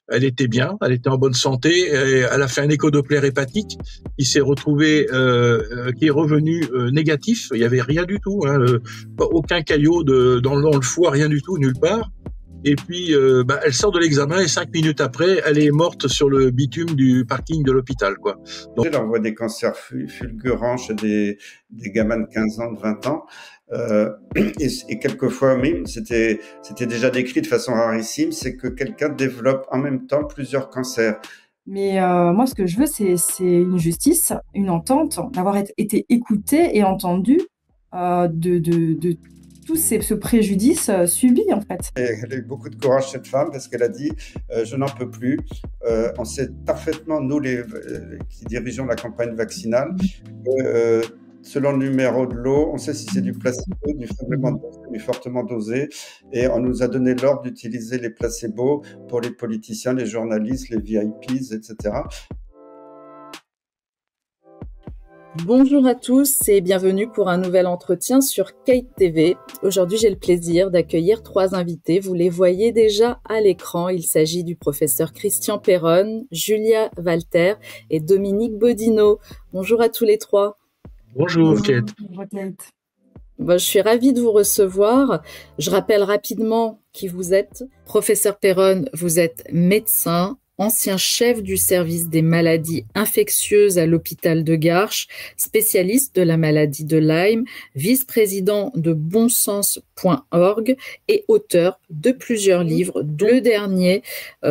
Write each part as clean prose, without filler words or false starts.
elle était bien, elle était en bonne santé, et elle a fait un échodoppler hépatique qui s'est retrouvé, qui est revenu négatif. Il y avait rien du tout, hein, aucun caillot dans le foie, rien du tout, nulle part. Et puis, elle sort de l'examen et 5 minutes après, elle est morte sur le bitume du parking de l'hôpital, quoi. Donc, on voit des cancers fulgurants chez des gamins de 15 ans, de 20 ans. Et quelquefois même, c'était déjà décrit de façon rarissime, c'est que quelqu'un développe en même temps plusieurs cancers. Mais moi, ce que je veux, c'est une justice, une entente, d'avoir été écouté et entendu de tout ce préjudice subi, en fait. Et elle a eu beaucoup de courage, cette femme, parce qu'elle a dit je n'en peux plus. On sait parfaitement, nous, qui dirigeons la campagne vaccinale, que selon le numéro de lot, on sait si c'est du placebo, du faiblement dosé, du fortement dosé. Et on nous a donné l'ordre d'utiliser les placebos pour les politiciens, les journalistes, les VIPs, etc. Bonjour à tous et bienvenue pour un nouvel entretien sur Kate TV. Aujourd'hui, j'ai le plaisir d'accueillir 3 invités. Vous les voyez déjà à l'écran. Il s'agit du professeur Christian Perron, Julia Walter et Dominique Bodino. Bonjour à tous les 3. Bonjour Kate. Bonjour Kate. Je suis ravie de vous recevoir. Je rappelle rapidement qui vous êtes. Professeur Perron, vous êtes médecin, ancien chef du service des maladies infectieuses à l'hôpital de Garches, spécialiste de la maladie de Lyme, vice-président de bonsens.org et auteur de plusieurs livres, dont le dernier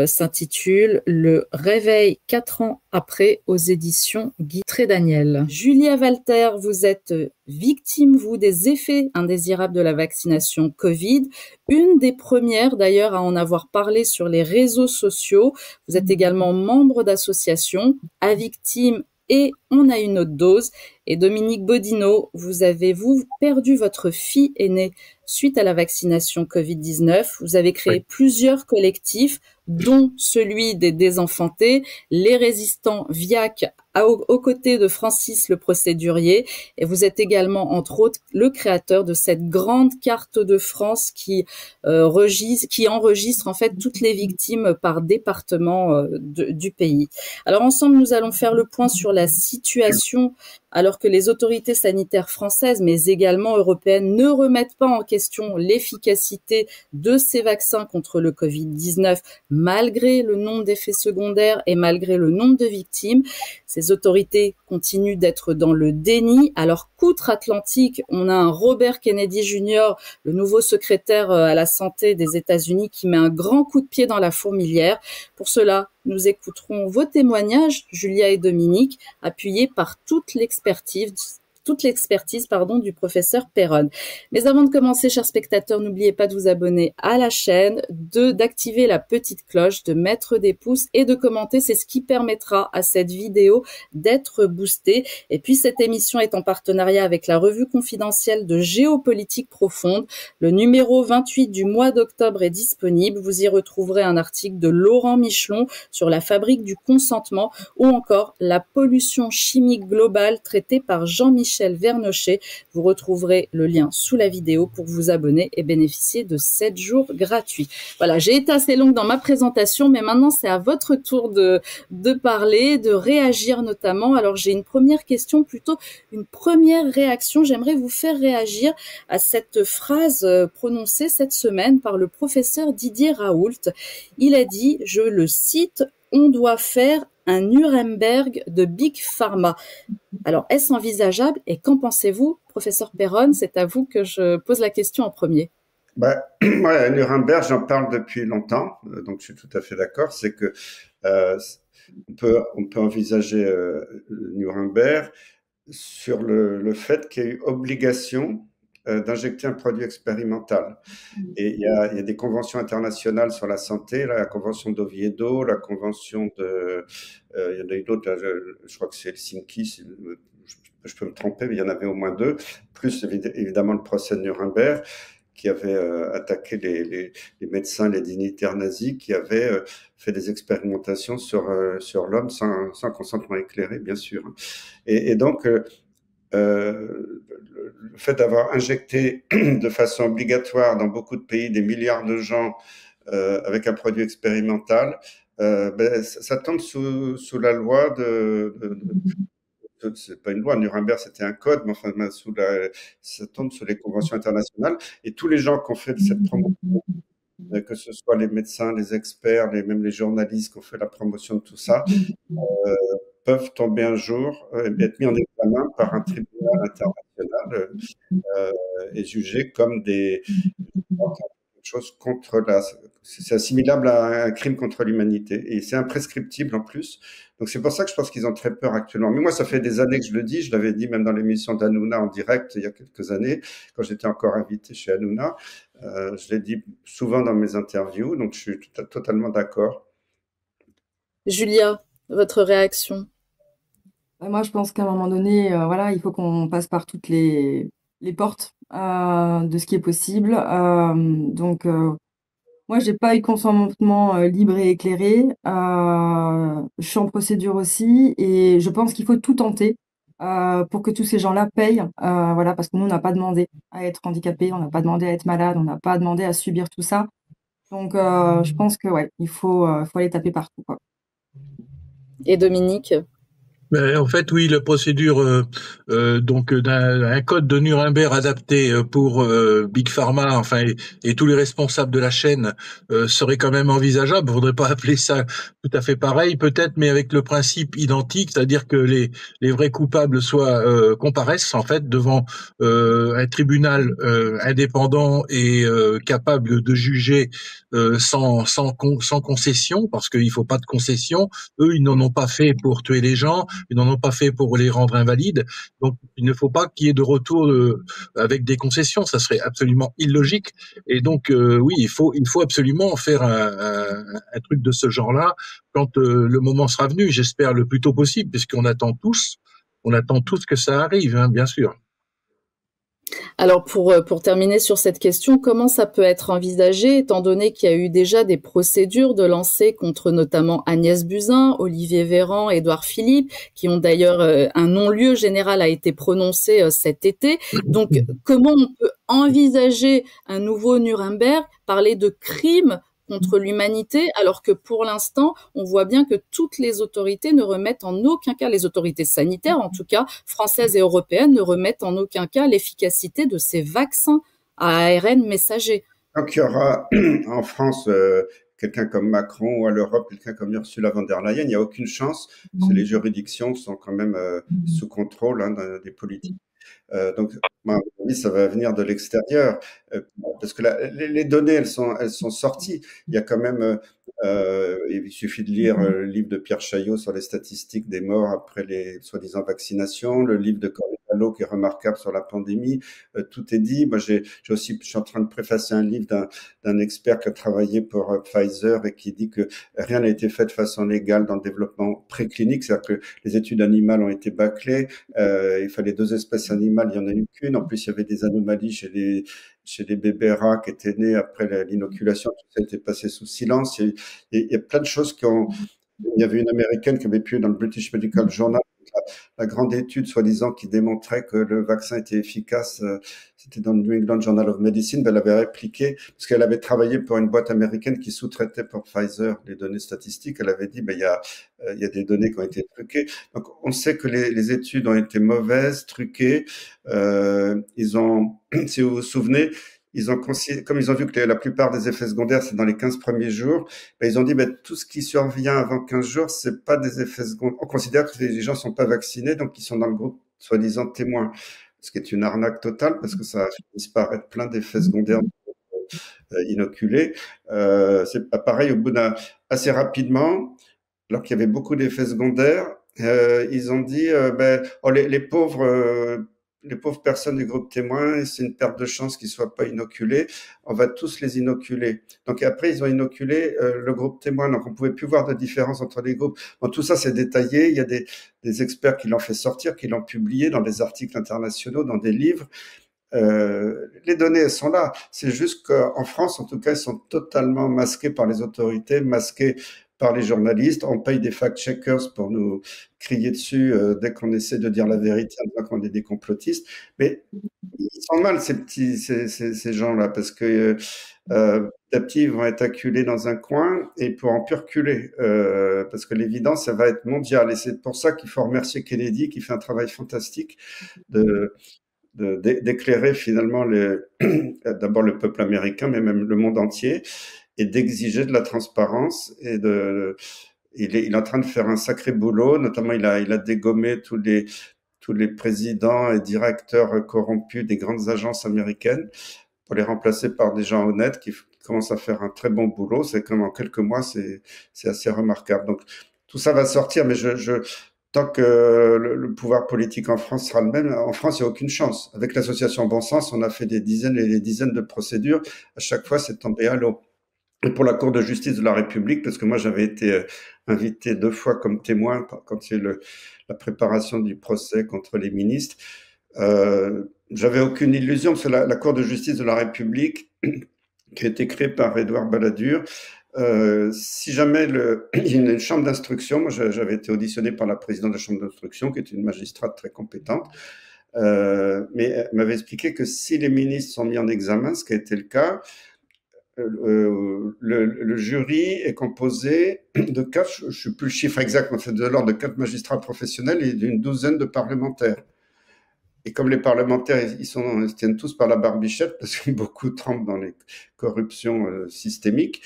s'intitule « Le réveil 4 ans après » aux éditions Guy Trédaniel. Julia Walter, vous êtes victime, vous, des effets indésirables de la vaccination Covid, une des premières d'ailleurs à en avoir parlé sur les réseaux sociaux. Vous êtes également membre d'associations à victimes et on a une autre dose. Et Dominique Bodino, vous avez perdu votre fille aînée suite à la vaccination Covid-19. Vous avez créé plusieurs collectifs, dont celui des désenfantés, les résistants VIAC, aux côtés de Francis le procédurier. Et vous êtes également, entre autres, le créateur de cette grande carte de France qui enregistre en fait toutes les victimes par département du pays. Alors ensemble, nous allons faire le point sur la situation alors que les autorités sanitaires françaises, mais également européennes, ne remettent pas en question l'efficacité de ces vaccins contre le Covid-19, malgré le nombre d'effets secondaires et malgré le nombre de victimes. Ces autorités continuent d'être dans le déni, alors qu'outre-Atlantique, on a un Robert Kennedy Jr., le nouveau secrétaire à la santé des États-Unis, qui met un grand coup de pied dans la fourmilière. Pour cela, nous écouterons vos témoignages, Julia et Dominique, appuyés par toute l'expertise du professeur Perron. Mais avant de commencer, chers spectateurs, n'oubliez pas de vous abonner à la chaîne, d'activer la petite cloche, de mettre des pouces et de commenter. C'est ce qui permettra à cette vidéo d'être boostée. Et puis, cette émission est en partenariat avec la revue confidentielle de Géopolitique Profonde. Le numéro 28 du mois d'octobre est disponible. Vous y retrouverez un article de Laurent Michelon sur la fabrique du consentement ou encore la pollution chimique globale traitée par Jean-Michel Vernochet. Vous retrouverez le lien sous la vidéo pour vous abonner et bénéficier de 7 jours gratuits. Voilà, j'ai été assez longue dans ma présentation, mais maintenant c'est à votre tour de parler, de réagir notamment. Alors j'ai une première question, plutôt une première réaction. J'aimerais vous faire réagir à cette phrase prononcée cette semaine par le professeur Didier Raoult. Il a dit, je le cite, « On doit faire un Nuremberg de Big Pharma ». Alors, est-ce envisageable et qu'en pensez-vous, professeur Perron? C'est à vous que je pose la question en premier. Moi, Nuremberg, j'en parle depuis longtemps, donc je suis tout à fait d'accord. C'est que on peut envisager Nuremberg sur le fait qu'il y a eu obligation d'injecter un produit expérimental. Et il y a des conventions internationales sur la santé, la convention d'Oviedo, la convention de... il y en a eu d'autres, je crois que c'est Helsinki, je peux me tromper, mais il y en avait au moins 2, plus évidemment le procès de Nuremberg, qui avait attaqué les médecins, les dignitaires nazis, qui avaient fait des expérimentations sur l'homme sans consentement éclairé, bien sûr. Et donc... le fait d'avoir injecté de façon obligatoire dans beaucoup de pays des milliards de gens avec un produit expérimental ça tombe sous la loi c'est pas une loi, Nuremberg c'était un code, mais enfin ça tombe sous les conventions internationales. Et tous les gens qui ont fait cette promotion, que ce soit les médecins, les experts, même les journalistes qui ont fait la promotion de tout ça, peuvent tomber un jour et être mis en examen par un tribunal international et jugés comme quelque chose contre c'est assimilable à un crime contre l'humanité et c'est imprescriptible en plus. Donc c'est pour ça que je pense qu'ils ont très peur actuellement. Mais moi, ça fait des années que je le dis. Je l'avais dit même dans l'émission d'Hanouna en direct il y a quelques années, quand j'étais encore invité chez Hanouna. Je l'ai dit souvent dans mes interviews, donc je suis totalement d'accord. Julia, votre réaction? Moi, je pense qu'à un moment donné, voilà, il faut qu'on passe par toutes les portes de ce qui est possible. Donc, moi, j'ai pas eu de consentement libre et éclairé. Je suis en procédure aussi et je pense qu'il faut tout tenter pour que tous ces gens-là payent. Voilà, parce que nous, on n'a pas demandé à être handicapés, on n'a pas demandé à être malade, on n'a pas demandé à subir tout ça. Donc, je pense que ouais, il faut aller taper partout, quoi. Et Dominique? En fait, oui, la procédure donc d'un code de Nuremberg adapté pour Big Pharma, enfin et tous les responsables de la chaîne serait quand même envisageable. Il faudrait pas appeler ça tout à fait pareil, peut-être, mais avec le principe identique, c'est-à-dire que les vrais coupables comparaissent en fait devant un tribunal indépendant et capable de juger sans concession, parce qu'il faut pas de concession. Eux, ils n'en ont pas fait pour tuer les gens. Ils n'en ont pas fait pour les rendre invalides. Donc, il ne faut pas qu'il y ait de retour avec des concessions. Ça serait absolument illogique. Et donc, oui, il faut absolument faire un truc de ce genre-là quand le moment sera venu. J'espère le plus tôt possible, puisqu'on attend tous que ça arrive, hein, bien sûr. Alors pour terminer sur cette question, comment ça peut être envisagé, étant donné qu'il y a eu déjà des procédures de lancées contre notamment Agnès Buzyn, Olivier Véran, Édouard Philippe, qui ont d'ailleurs un non-lieu général a été prononcé cet été. Donc comment on peut envisager un nouveau Nuremberg, parler de crimes contre l'humanité, alors que pour l'instant, on voit bien que toutes les autorités ne remettent en aucun cas, les autorités sanitaires en tout cas, françaises et européennes, ne remettent en aucun cas l'efficacité de ces vaccins à ARN messager. Donc il y aura en France quelqu'un comme Macron ou à l'Europe quelqu'un comme Ursula von der Leyen, il n'y a aucune chance, parce que les juridictions sont quand même sous contrôle des politiques. Donc, à mon avis, ça va venir de l'extérieur, parce que les données, elles sont sorties. Il y a quand même, il suffit de lire le livre de Pierre Chaillot sur les statistiques des morts après les soi-disant vaccinations, le livre de Cornello qui est remarquable sur la pandémie. Tout est dit. Moi, je suis en train de préfacer un livre d'un expert qui a travaillé pour Pfizer et qui dit que rien n'a été fait de façon légale dans le développement préclinique, c'est-à-dire que les études animales ont été bâclées. Il fallait 2 espèces animales, il y en a eu qu'une. En plus, il y avait des anomalies chez les bébés rats qui étaient nés après l'inoculation. Tout ça a été passé sous silence. Il y a plein de choses il y avait une américaine qui avait publié dans le British Medical Journal la grande étude soi-disant qui démontrait que le vaccin était efficace. C'était dans le New England Journal of Medicine. Elle avait répliqué parce qu'elle avait travaillé pour une boîte américaine qui sous-traitait pour Pfizer les données statistiques. Elle avait dit il y a des données qui ont été truquées. Donc on sait que les études ont été mauvaises, truquées. Si vous vous souvenez, comme ils ont vu que la plupart des effets secondaires, c'est dans les 15 premiers jours, ils ont dit, tout ce qui survient avant 15 jours, c'est pas des effets secondaires. On considère que les gens sont pas vaccinés, donc ils sont dans le groupe soi-disant témoin. Ce qui est une arnaque totale, parce que ça fait disparaître plein d'effets secondaires inoculés. C'est pareil, au bout assez rapidement, alors qu'il y avait beaucoup d'effets secondaires, ils ont dit, les pauvres personnes du groupe témoin, c'est une perte de chance qu'ils soient pas inoculés. On va tous les inoculer. Donc après, ils ont inoculé le groupe témoin. Donc on pouvait plus voir de différence entre les groupes. Bon, tout ça, c'est détaillé. Il y a des experts qui l'ont fait sortir, qui l'ont publié dans des articles internationaux, dans des livres. Les données, elles sont là. C'est juste qu'en France, en tout cas, elles sont totalement masquées par les autorités, masquées par les journalistes. On paye des fact-checkers pour nous crier dessus dès qu'on essaie de dire la vérité en disant qu'on est des complotistes. Mais ils sont mal, ces gens-là, parce que petit à petit, ils vont être acculés dans un coin et ils pourront plus reculer, parce que l'évidence, ça va être mondiale. Et c'est pour ça qu'il faut remercier Kennedy, qui fait un travail fantastique d'éclairer finalement d'abord le peuple américain, mais même le monde entier, et d'exiger de la transparence. Il est en train de faire un sacré boulot, notamment il a dégommé tous les présidents et directeurs corrompus des grandes agences américaines pour les remplacer par des gens honnêtes qui commencent à faire un très bon boulot. C'est comme en quelques mois, c'est assez remarquable. Donc tout ça va sortir, mais tant que le pouvoir politique en France sera le même, en France, il n'y a aucune chance. Avec l'association Bon Sens, on a fait des dizaines et des dizaines de procédures. À chaque fois, c'est tombé à l'eau. Et pour la Cour de justice de la République, parce que moi, j'avais été invité 2 fois comme témoin quand il y a eu la préparation du procès contre les ministres. J'avais aucune illusion, parce que la Cour de justice de la République, qui a été créée par Édouard Balladur, si jamais il y a une chambre d'instruction, moi j'avais été auditionné par la présidente de la chambre d'instruction, qui est une magistrate très compétente, mais elle m'avait expliqué que si les ministres sont mis en examen, ce qui a été le cas, le jury est composé de 4, je ne sais plus le chiffre exact, mais c'est de l'ordre de 4 magistrats professionnels et d'une douzaine de parlementaires. Et comme les parlementaires, ils se tiennent tous par la barbichette, parce que beaucoup trempent dans les corruptions systémiques,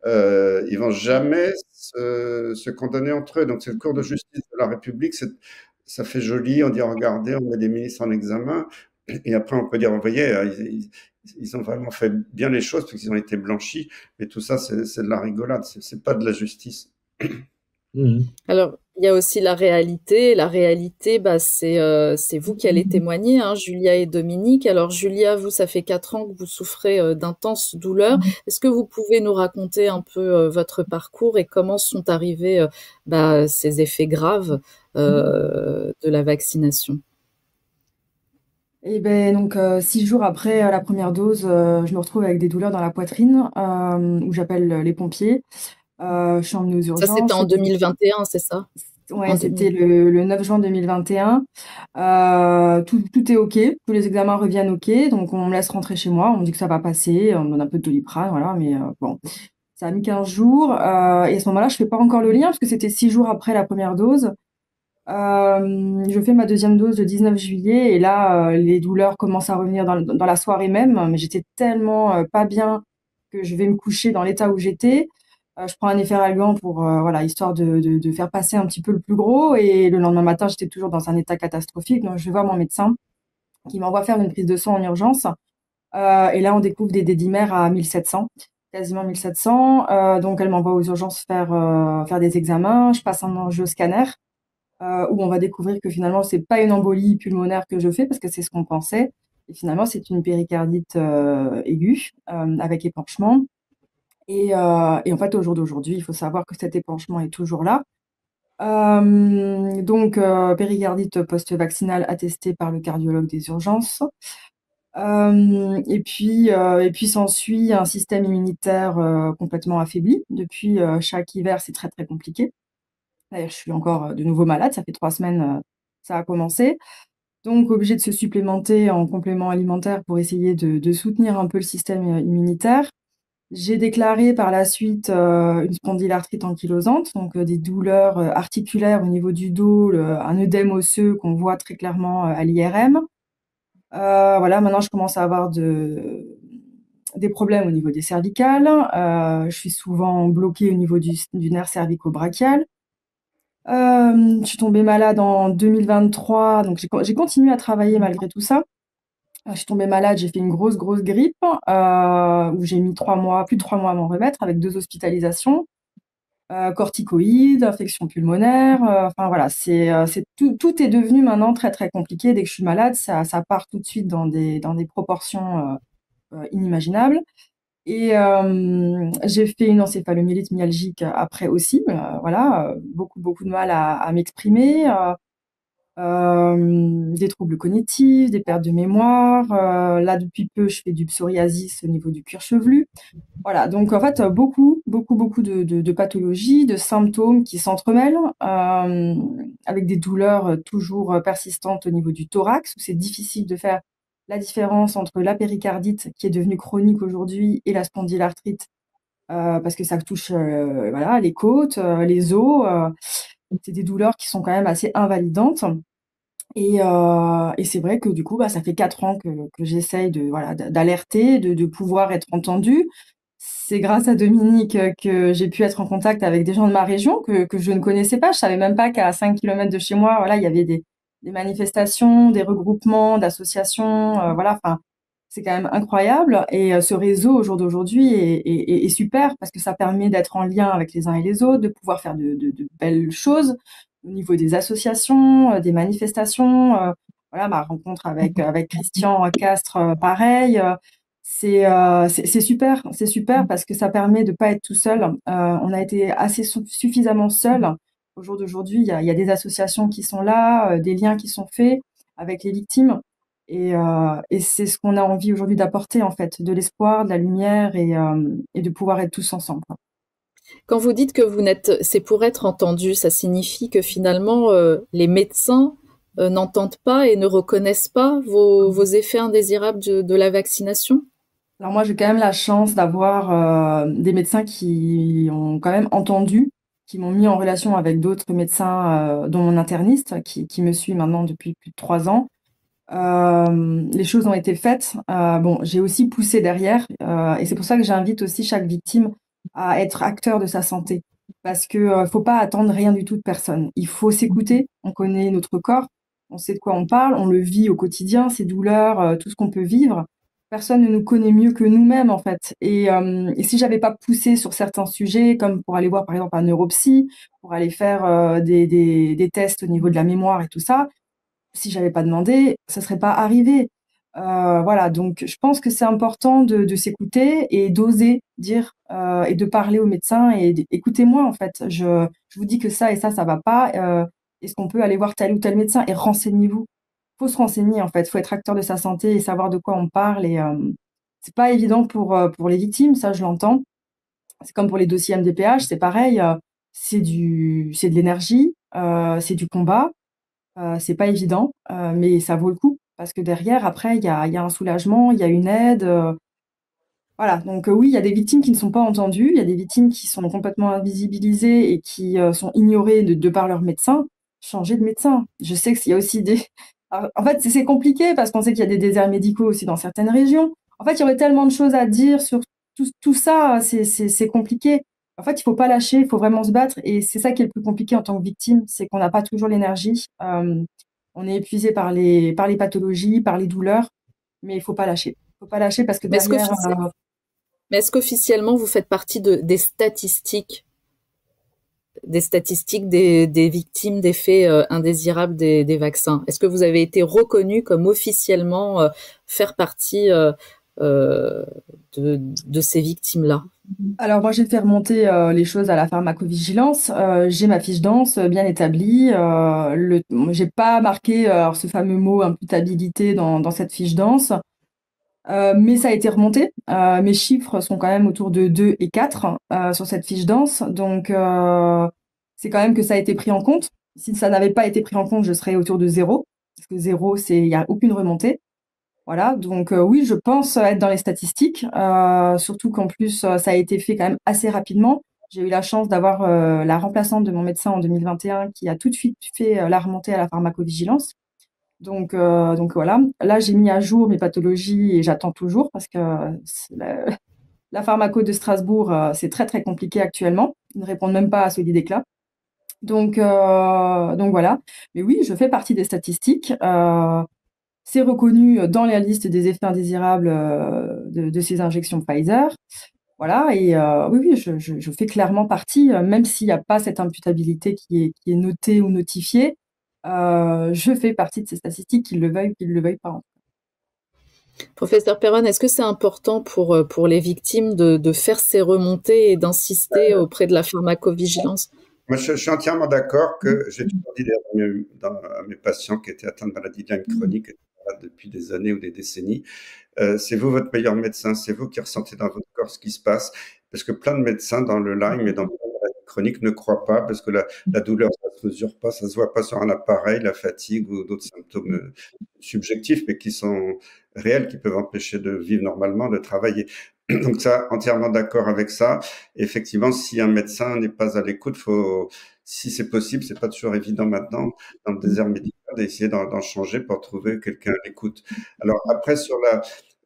ils vont jamais se condamner entre eux. Donc c'est le Cour de justice de la République, ça fait joli, on dit regardez, on met des ministres en examen, et après on peut dire, vous voyez, ils ont vraiment fait bien les choses, parce qu'ils ont été blanchis, mais tout ça c'est de la rigolade, c'est pas de la justice. Alors, il y a aussi la réalité. La réalité, c'est vous qui allez témoigner, hein, Julia et Dominique. Alors, Julia, vous, ça fait 4 ans que vous souffrez d'intenses douleurs. Est-ce que vous pouvez nous raconter un peu votre parcours et comment sont arrivés ces effets graves de la vaccination? Et ben donc 6 jours après la première dose, je me retrouve avec des douleurs dans la poitrine, où j'appelle les pompiers. Je suis emmenée aux Ça, urgences. c'était en 2021, c'est ça? Ouais, c'était le 9 juin 2021. Tout est OK, tous les examens reviennent OK, donc on me laisse rentrer chez moi, on me dit que ça va passer, on me donne un peu de Doliprane, voilà, mais bon, ça a mis 15 jours. Et à ce moment-là, je fais pas encore le lien, parce que c'était 6 jours après la première dose. Je fais ma deuxième dose le 19 juillet, et là, les douleurs commencent à revenir dans la soirée même, mais j'étais tellement pas bien que je vais me coucher dans l'état où j'étais. Je prends un Efferalgan pour voilà, histoire de faire passer un petit peu le plus gros, et le lendemain matin, j'étais toujours dans un état catastrophique, donc je vais voir mon médecin qui m'envoie faire une prise de sang en urgence. Et là, on découvre des dimères à 1700, quasiment 1700. Donc, elle m'envoie aux urgences faire des examens. Je passe un angioscanner où on va découvrir que finalement, c'est pas une embolie pulmonaire que je fais, parce que c'est ce qu'on pensait. Et finalement, c'est une péricardite aiguë avec épanchement. Et en fait, au jour d'aujourd'hui, il faut savoir que cet épanchement est toujours là. Donc, péricardite post-vaccinale attestée par le cardiologue des urgences. Et puis s'ensuit un système immunitaire complètement affaibli. Depuis chaque hiver, c'est très très compliqué. D'ailleurs, je suis encore de nouveau malade, ça fait 3 semaines, ça a commencé. Donc obligée de se supplémenter en complément alimentaire pour essayer de soutenir un peu le système immunitaire. J'ai déclaré par la suite une spondylarthrite ankylosante, donc des douleurs articulaires au niveau du dos, un œdème osseux qu'on voit très clairement à l'IRM. Voilà, maintenant je commence à avoir des problèmes au niveau des cervicales. Je suis souvent bloquée au niveau du nerf cervico-brachial. Je suis tombée malade en 2023, donc j'ai continué à travailler malgré tout ça. Je suis tombée malade, j'ai fait une grosse grippe, où j'ai mis 3 mois, plus de 3 mois à m'en remettre, avec 2 hospitalisations, corticoïdes, infection pulmonaire, enfin voilà, tout est devenu maintenant très très compliqué. Dès que je suis malade, ça part tout de suite dans des proportions inimaginables. Et j'ai fait une encéphalomyélite myalgique après aussi, voilà, beaucoup de mal à m'exprimer. Des troubles cognitifs, des pertes de mémoire. Là, depuis peu, je fais du psoriasis au niveau du cuir chevelu. Voilà, donc en fait, beaucoup beaucoup de pathologies, de symptômes qui s'entremêlent, avec des douleurs toujours persistantes au niveau du thorax, où c'est difficile de faire la différence entre la péricardite, qui est devenue chronique aujourd'hui, et la spondylarthrite, parce que ça touche voilà, les côtes, les os. C'est des douleurs qui sont quand même assez invalidantes. Et c'est vrai que du coup, ça fait 4 ans que j'essaye d'alerter, de pouvoir être entendue. C'est grâce à Dominique que j'ai pu être en contact avec des gens de ma région que je ne connaissais pas. Je savais même pas qu'à 5 kilomètres de chez moi, voilà, il y avait des manifestations, des regroupements d'associations, voilà. Enfin, c'est quand même incroyable. Et ce réseau au jour d'aujourd'hui est super parce que ça permet d'être en lien avec les uns et les autres, de pouvoir faire de belles choses au niveau des associations, des manifestations. Voilà, ma rencontre avec Christian Castres, pareil. C'est super parce que ça permet de pas être tout seul. On a été assez suffisamment seul. Au jour d'aujourd'hui, il y a des associations qui sont là, des liens qui sont faits avec les victimes. Et c'est ce qu'on a envie aujourd'hui d'apporter, en fait, de l'espoir, de la lumière et de pouvoir être tous ensemble, quoi. Quand vous dites que c'est pour être entendu, ça signifie que finalement les médecins n'entendent pas et ne reconnaissent pas vos effets indésirables de la vaccination? Alors moi, j'ai quand même la chance d'avoir des médecins qui ont quand même entendu, qui m'ont mis en relation avec d'autres médecins, dont mon interniste, qui me suit maintenant depuis plus de 3 ans. Les choses ont été faites. Bon, j'ai aussi poussé derrière, et c'est pour ça que j'invite aussi chaque victime à être acteur de sa santé, parce que faut pas attendre rien du tout de personne. Il faut s'écouter. On connaît notre corps, on sait de quoi on parle, on le vit au quotidien, ces douleurs, tout ce qu'on peut vivre. Personne ne nous connaît mieux que nous-mêmes, en fait. Et si j'avais pas poussé sur certains sujets, comme pour aller voir par exemple un neuropsy, pour aller faire des tests au niveau de la mémoire et tout ça, si j'avais pas demandé, ça serait pas arrivé. Voilà, donc je pense que c'est important de s'écouter et d'oser dire et de parler au médecin et écoutez-moi, en fait, je vous dis que ça et ça va pas. Est-ce qu'on peut aller voir tel ou tel médecin et renseignez-vous. Faut se renseigner, en fait, faut être acteur de sa santé et savoir de quoi on parle. Et c'est pas évident pour les victimes, ça je l'entends. C'est comme pour les dossiers MDPH, c'est pareil. C'est de l'énergie, c'est du combat. C'est pas évident, mais ça vaut le coup parce que derrière, après, il y a un soulagement, il y a une aide. Voilà, donc oui, il y a des victimes qui ne sont pas entendues, il y a des victimes qui sont complètement invisibilisées et qui sont ignorées de par leur médecin. Changer de médecin. Je sais qu'il y a aussi des... Alors, en fait, c'est compliqué parce qu'on sait qu'il y a des déserts médicaux aussi dans certaines régions. En fait, il y aurait tellement de choses à dire sur tout ça, c'est compliqué. En fait, il faut pas lâcher, il faut vraiment se battre. Et c'est ça qui est le plus compliqué en tant que victime, c'est qu'on n'a pas toujours l'énergie. On est épuisé par les pathologies, par les douleurs, mais il faut pas lâcher. Il faut pas lâcher parce que Mais est-ce derrière... qu'officiellement vous faites partie des statistiques des victimes d'effets indésirables des vaccins? Est-ce que vous avez été reconnu comme officiellement faire partie de ces victimes-là? Alors moi, j'ai fait remonter les choses à la pharmacovigilance. J'ai ma fiche danse bien établie. J'ai pas marqué ce fameux mot imputabilité dans cette fiche danse. Mais ça a été remonté. Mes chiffres sont quand même autour de 2 et 4 sur cette fiche danse. Donc, c'est quand même que ça a été pris en compte. Si ça n'avait pas été pris en compte, je serais autour de 0. Parce que 0, il n'y a aucune remontée. Voilà. Donc, oui, je pense être dans les statistiques. Surtout qu'en plus, ça a été fait quand même assez rapidement. J'ai eu la chance d'avoir la remplaçante de mon médecin en 2021 qui a tout de suite fait la remontée à la pharmacovigilance. Donc voilà. Là, j'ai mis à jour mes pathologies et j'attends toujours parce que la pharmaco de Strasbourg, c'est très très compliqué actuellement. Ils ne répondent même pas à Solidéclat. Donc voilà. Mais oui, je fais partie des statistiques. C'est reconnu dans la liste des effets indésirables de ces injections Pfizer. Voilà. Et oui, je fais clairement partie, même s'il n'y a pas cette imputabilité qui est notée ou notifiée. Je fais partie de ces statistiques, qu'ils le veuillent ou qu'ils ne le veuillent pas. Professeur Perron, est-ce que c'est important pour les victimes de faire ces remontées et d'insister auprès de la pharmacovigilance? Moi, je suis entièrement d'accord que j'ai toujours dit à mes patients qui étaient atteints de maladies de Lyme chronique depuis des années ou des décennies, c'est vous votre meilleur médecin, c'est vous qui ressentez dans votre corps ce qui se passe, parce que plein de médecins dans le Lyme et dans le chronique ne croient pas, parce que la douleur, ça se mesure pas, ça se voit pas sur un appareil, la fatigue ou d'autres symptômes subjectifs, mais qui sont réels, qui peuvent empêcher de vivre normalement, de travailler. Donc ça, entièrement d'accord avec ça. Et effectivement, si un médecin n'est pas à l'écoute, si c'est possible, c'est pas toujours évident maintenant dans le désert médical d'essayer d'en changer pour trouver quelqu'un à l'écoute. Alors après,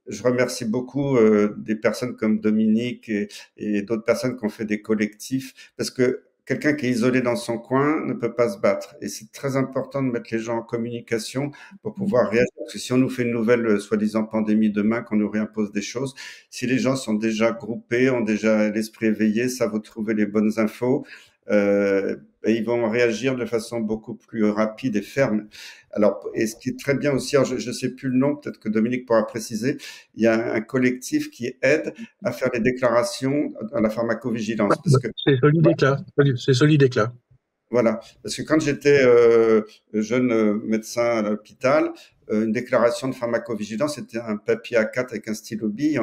je remercie beaucoup des personnes comme Dominique et d'autres personnes qui ont fait des collectifs, parce que quelqu'un qui est isolé dans son coin ne peut pas se battre. Et c'est très important de mettre les gens en communication pour pouvoir réagir. Parce que si on nous fait une nouvelle, soi-disant, pandémie demain, qu'on nous réimpose des choses, si les gens sont déjà groupés, ont déjà l'esprit éveillé, savent trouver les bonnes infos, et ils vont réagir de façon beaucoup plus rapide et ferme. Alors, et ce qui est très bien aussi, alors je sais plus le nom, peut-être que Dominique pourra préciser, il y a un collectif qui aide à faire les déclarations à la pharmacovigilance. Parce que, c'est Solidéclat. C'est Solidéclat. Voilà, parce que quand j'étais jeune médecin à l'hôpital, une déclaration de pharmacovigilance, c'était un papier A4 avec un stylo bille,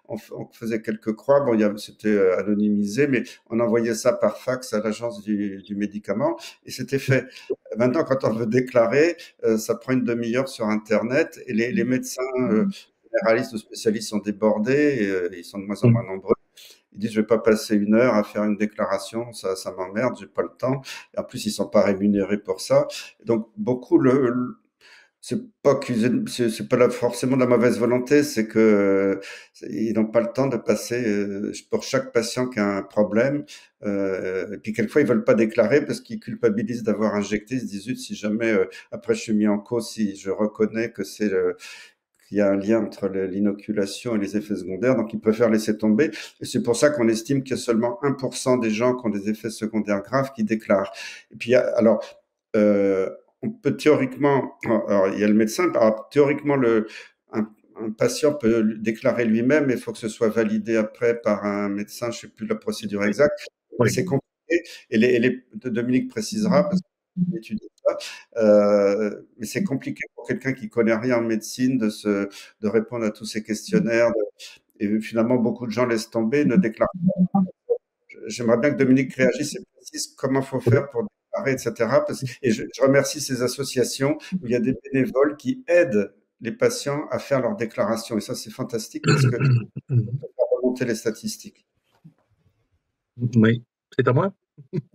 on faisait quelques croix, bon, c'était anonymisé, mais on envoyait ça par fax à l'agence du médicament, et c'était fait. Maintenant, quand on veut déclarer, ça prend une demi-heure sur Internet, et les médecins généralistes ou spécialistes sont débordés, et ils sont de moins en moins nombreux. Ils disent, je vais pas passer une heure à faire une déclaration, ça m'emmerde, j'ai pas le temps. Et en plus, ils sont pas rémunérés pour ça. Et donc, beaucoup c'est pas forcément de la mauvaise volonté, c'est que ils n'ont pas le temps de passer pour chaque patient qui a un problème. Et puis quelquefois ils veulent pas déclarer parce qu'ils culpabilisent d'avoir injecté. Ils se disent, zut, si jamais après je suis mis en cause, si je reconnais que qu'il y a un lien entre l'inoculation et les effets secondaires, donc ils préfèrent laisser tomber. Et c'est pour ça qu'on estime qu'il y a seulement 1% des gens qui ont des effets secondaires graves qui déclarent. Et puis, alors, on peut théoriquement, alors il y a le médecin, alors, théoriquement, un patient peut déclarer lui-même, mais il faut que ce soit validé après par un médecin, je ne sais plus la procédure exacte. Oui. C'est compliqué, et Dominique précisera, parce qu'il étudie ça, mais c'est compliqué pour quelqu'un qui connaît rien en médecine de répondre à tous ces questionnaires, et finalement beaucoup de gens laissent tomber, ne déclarent pas. J'aimerais bien que Dominique réagisse et précise comment il faut faire pour déclarer, etc. Et je remercie ces associations où il y a des bénévoles qui aident les patients à faire leur déclaration. Et ça, c'est fantastique parce que ça fait remonter les statistiques. Oui, c'est à moi.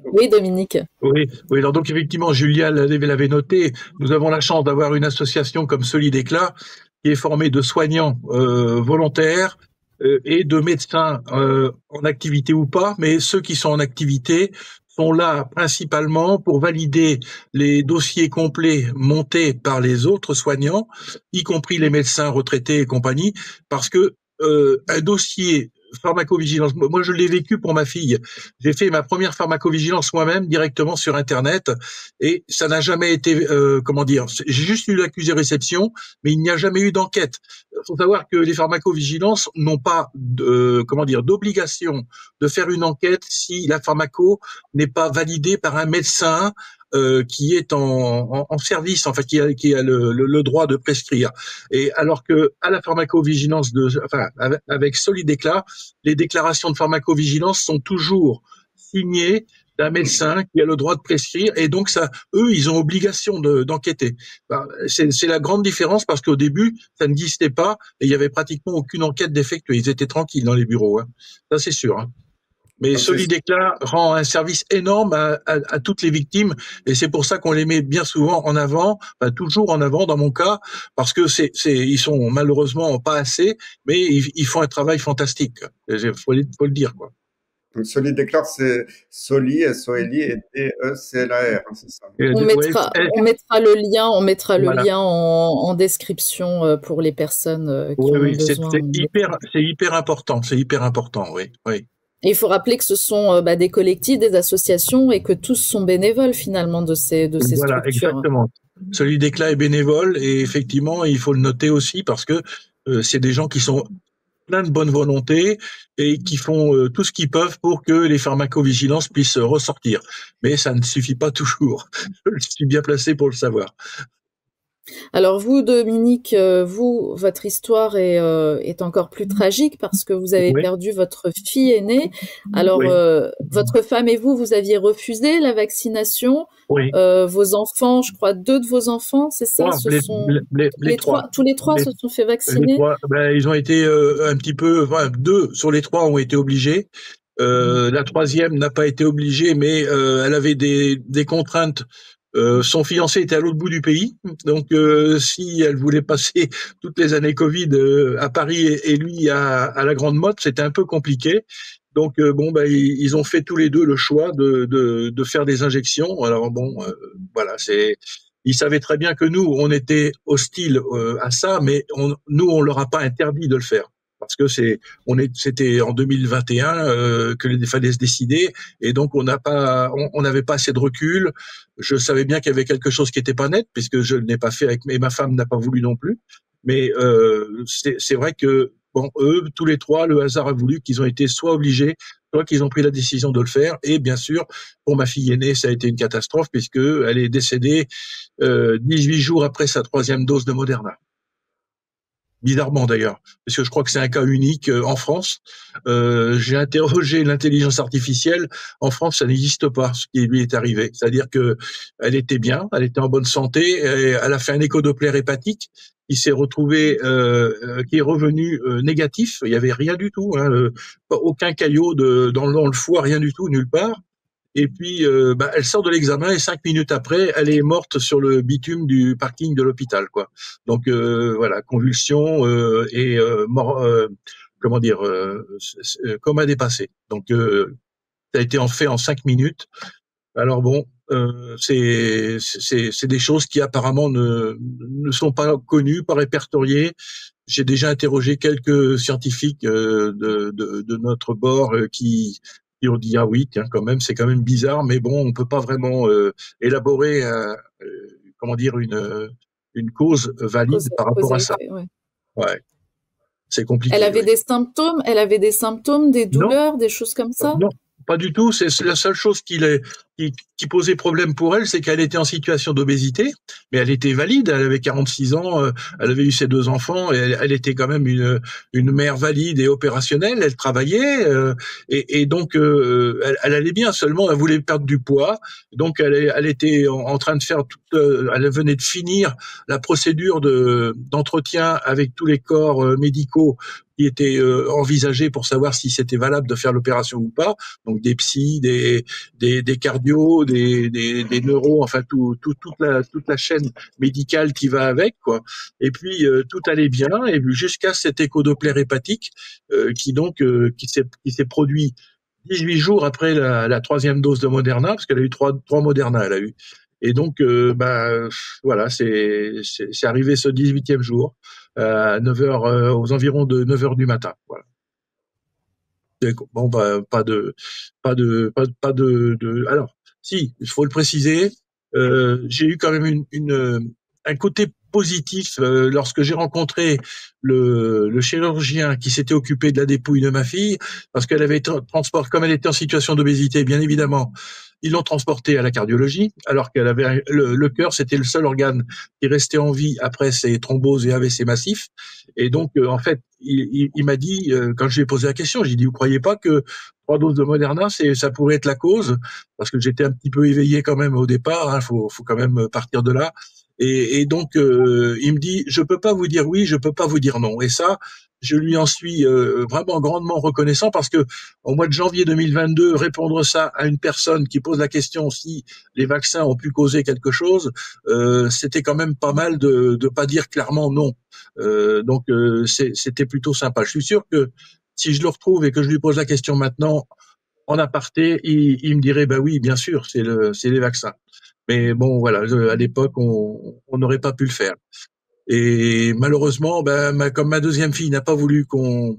Oui, Dominique. Oui, alors donc effectivement, Julia l'avait noté, nous avons la chance d'avoir une association comme Solidéclat qui est formée de soignants volontaires et de médecins en activité ou pas, mais ceux qui sont en activité sont là principalement pour valider les dossiers complets montés par les autres soignants, y compris les médecins retraités et compagnie, parce que un dossier pharmacovigilance, moi je l'ai vécu pour ma fille. J'ai fait ma première pharmacovigilance moi-même directement sur Internet et ça n'a jamais été, j'ai juste eu l'accusé réception, mais il n'y a jamais eu d'enquête. Il faut savoir que les pharmacovigilances n'ont pas d'obligation de faire une enquête si la pharmaco n'est pas validée par un médecin qui est en service, enfin qui a le droit de prescrire. Et alors que à la pharmacovigilance avec Solidéclat, les déclarations de pharmacovigilance sont toujours signées d'un médecin qui a le droit de prescrire, et donc ça, eux, ils ont obligation d'enquêter. C'est la grande différence parce qu'au début, ça n'existait pas et il y avait pratiquement aucune enquête d'effectuer. Ils étaient tranquilles dans les bureaux, hein. Ça c'est sûr, hein. Mais Solidéclat rend un service énorme à toutes les victimes, et c'est pour ça qu'on les met bien souvent en avant, toujours en avant dans mon cas, parce que ils sont malheureusement pas assez, mais ils font un travail fantastique. Faut le dire, quoi. Donc Solidéclat, c'est Soli, S-O-L-I, et D-E-C-L-A-R, hein, c'est ça. On mettra le lien en description pour les personnes qui ont besoin. C'est hyper important, oui. Et il faut rappeler que ce sont des collectifs, des associations, et que tous sont bénévoles finalement de ces structures. Voilà, exactement. Solidéclat est bénévole, et effectivement, il faut le noter aussi parce que c'est des gens qui sont plein de bonne volonté et qui font tout ce qu'ils peuvent pour que les pharmacovigilances puissent ressortir. Mais ça ne suffit pas toujours. Je suis bien placé pour le savoir. Alors vous, Dominique, votre histoire est encore plus tragique parce que vous avez Oui, perdu votre fille aînée. Alors, oui, votre femme et vous aviez refusé la vaccination. oui. Vos enfants, je crois, 2 de vos enfants, c'est ça, Trois, se sont les trois. tous les 3 Les, se sont fait les vacciner? trois, ben, ils ont été un petit peu, enfin, 2 sur les 3 ont été obligés. La troisième n'a pas été obligée, mais elle avait des contraintes. Son fiancé était à l'autre bout du pays, donc si elle voulait passer toutes les années Covid à Paris et lui à la Grande Motte, c'était un peu compliqué. Donc bon, bah, ils ont fait tous les deux le choix de faire des injections. Alors bon, voilà, ils savaient très bien que nous, on était hostiles à ça, mais nous, on leur a pas interdit de le faire. Parce que c'était en 2021 qu'il fallait se décider, et donc on n'avait pas assez de recul. Je savais bien qu'il y avait quelque chose qui était pas net, puisque je ne l'ai pas fait et ma femme n'a pas voulu non plus. Mais c'est vrai que bon, eux, tous les trois, le hasard a voulu qu'ils ont été soit obligés, soit qu'ils ont pris la décision de le faire. Et bien sûr, pour ma fille aînée, ça a été une catastrophe puisque elle est décédée 18 jours après sa 3e dose de Moderna. Bizarrement d'ailleurs, parce que je crois que c'est un cas unique en France. J'ai interrogé l'intelligence artificielle. En France, ça n'existe pas ce qui lui est arrivé. C'est-à-dire que elle était bien, elle était en bonne santé, et elle a fait un échodoppler hépatique. Il s'est retrouvé, qui est revenu négatif. Il y avait rien du tout, hein, aucun caillot dans le foie, rien du tout, nulle part. Et puis, bah, elle sort de l'examen et 5 minutes après, elle est morte sur le bitume du parking de l'hôpital, quoi. Donc voilà, convulsion et mort, comment dire, coma dépassé. Donc ça a été fait en 5 minutes. Alors bon, c'est des choses qui apparemment ne sont pas connues, pas répertoriées. J'ai déjà interrogé quelques scientifiques de notre bord qui ont dit ah oui, tiens, quand même, c'est quand même bizarre, mais bon, on peut pas vraiment élaborer comment dire une cause valide par rapport à ça. Effet, ouais. Ouais, c'est compliqué. Ouais. Elle avait des symptômes, des Non, douleurs, des choses comme ça? non, pas du tout. C'est la seule chose qui posait problème pour elle, c'est qu'elle était en situation d'obésité, mais elle était valide. Elle avait 46 ans, elle avait eu ses 2 enfants, et elle était quand même une mère valide et opérationnelle. Elle travaillait et donc elle allait bien. Seulement, elle voulait perdre du poids, donc elle était en train de faire elle venait de finir la procédure d'entretien avec tous les corps médicaux qui étaient envisagés pour savoir si c'était valable de faire l'opération ou pas. Donc des psys, des cardio, des neuros, enfin toute la chaîne médicale qui va avec, quoi. Et puis tout allait bien, et jusqu'à cet échodoppler hépatique qui s'est produit 18 jours après la 3e dose de Moderna, parce qu'elle a eu trois Moderna, elle a eu. Et donc voilà, c'est arrivé ce 18e jour à 9h, aux environs de 9h du matin. Voilà. Bon, bah, pas de. Alors, si, il faut le préciser, j'ai eu quand même un côté positif lorsque j'ai rencontré le chirurgien qui s'était occupé de la dépouille de ma fille, parce qu'elle avait transporté, comme elle était en situation d'obésité, bien évidemment, ils l'ont transportée à la cardiologie, alors qu'elle avait le cœur, c'était le seul organe qui restait en vie après ses thromboses et AVC massifs. Et donc, en fait, il m'a dit, quand je lui ai posé la question, j'ai dit, vous croyez pas que 3 doses de Moderna, ça pourrait être la cause? Parce que j'étais un petit peu éveillé quand même au départ, hein, faut quand même partir de là. Et donc, il me dit, je peux pas vous dire oui, je peux pas vous dire non. Et ça, je lui en suis vraiment grandement reconnaissant, parce que au mois de janvier 2022, répondre ça à une personne qui pose la question si les vaccins ont pu causer quelque chose, c'était quand même pas mal de pas dire clairement non. Donc c'était plutôt sympa. Je suis sûr que si je le retrouve et que je lui pose la question maintenant en aparté, il me dirait bah oui, bien sûr, c'est les vaccins. Mais bon, voilà, à l'époque, on n'aurait pas pu le faire. Et malheureusement, ben, comme ma 2e fille n'a pas voulu qu'on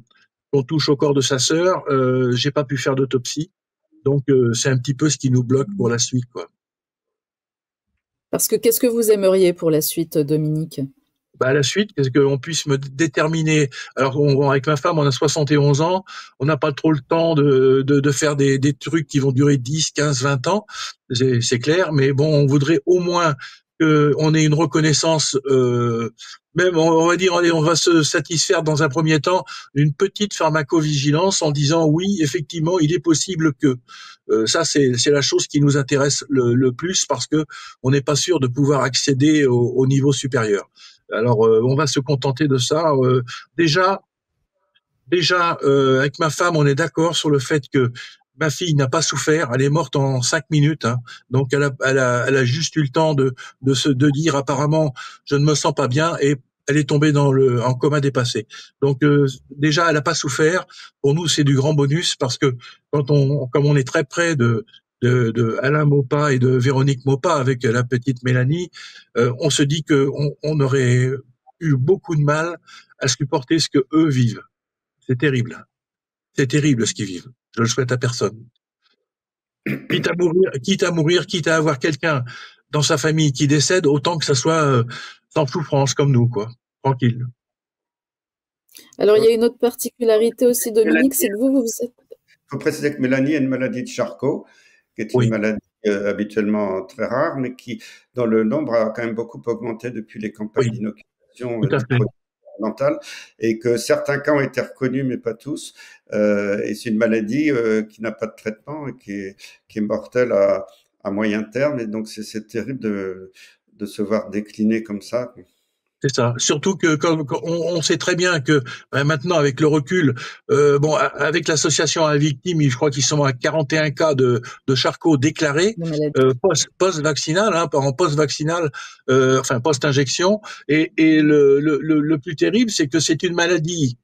touche au corps de sa sœur, j'ai pas pu faire d'autopsie. Donc c'est un petit peu ce qui nous bloque pour la suite, quoi. Parce que qu'est-ce que vous aimeriez pour la suite, Dominique? Bah, à la suite, qu'est-ce qu'on puisse me déterminer. Alors, avec ma femme, on a 71 ans, on n'a pas trop le temps de faire des trucs qui vont durer 10, 15, 20 ans, c'est clair, mais bon, on voudrait au moins qu'on ait une reconnaissance, même on va dire, on va se satisfaire dans un premier temps d'une petite pharmacovigilance en disant oui, effectivement, il est possible que. Ça, c'est la chose qui nous intéresse le plus parce que on n'est pas sûr de pouvoir accéder au niveau supérieur. Alors, on va se contenter de ça. Déjà, avec ma femme, on est d'accord sur le fait que ma fille n'a pas souffert. Elle est morte en 5 minutes, hein. Donc elle a juste eu le temps de dire apparemment je ne me sens pas bien et elle est tombée en coma dépassé. Donc déjà, elle n'a pas souffert. Pour nous, c'est du grand bonus parce que comme on est très près de Alain Maupas et de Véronique Maupas avec la petite Mélanie, on se dit que on aurait eu beaucoup de mal à supporter ce que eux vivent. C'est terrible. C'est terrible ce qu'ils vivent. Je le souhaite à personne. Quitte à mourir, quitte à avoir quelqu'un dans sa famille qui décède, autant que ça soit sans souffrance comme nous, quoi. Tranquille. Alors, il y a une autre particularité aussi, Dominique, c'est que vous êtes... Il faut préciser que Mélanie a une maladie de Charcot, qui est une maladie habituellement très rare, mais qui, dans le nombre, a quand même beaucoup augmenté depuis les campagnes d'inoculation du produit mental, et que certains cas ont été reconnus, mais pas tous. Et c'est une maladie qui n'a pas de traitement et qui est mortelle à moyen terme. Et donc, c'est terrible de se voir décliner comme ça. C'est ça. Surtout que comme on sait très bien que maintenant avec le recul, avec l'association à victimes, je crois qu'ils sont à 41 cas de Charcot déclarés post-vaccinal, en post-vaccinal, enfin post-injection. Et le plus terrible, c'est que c'est une maladie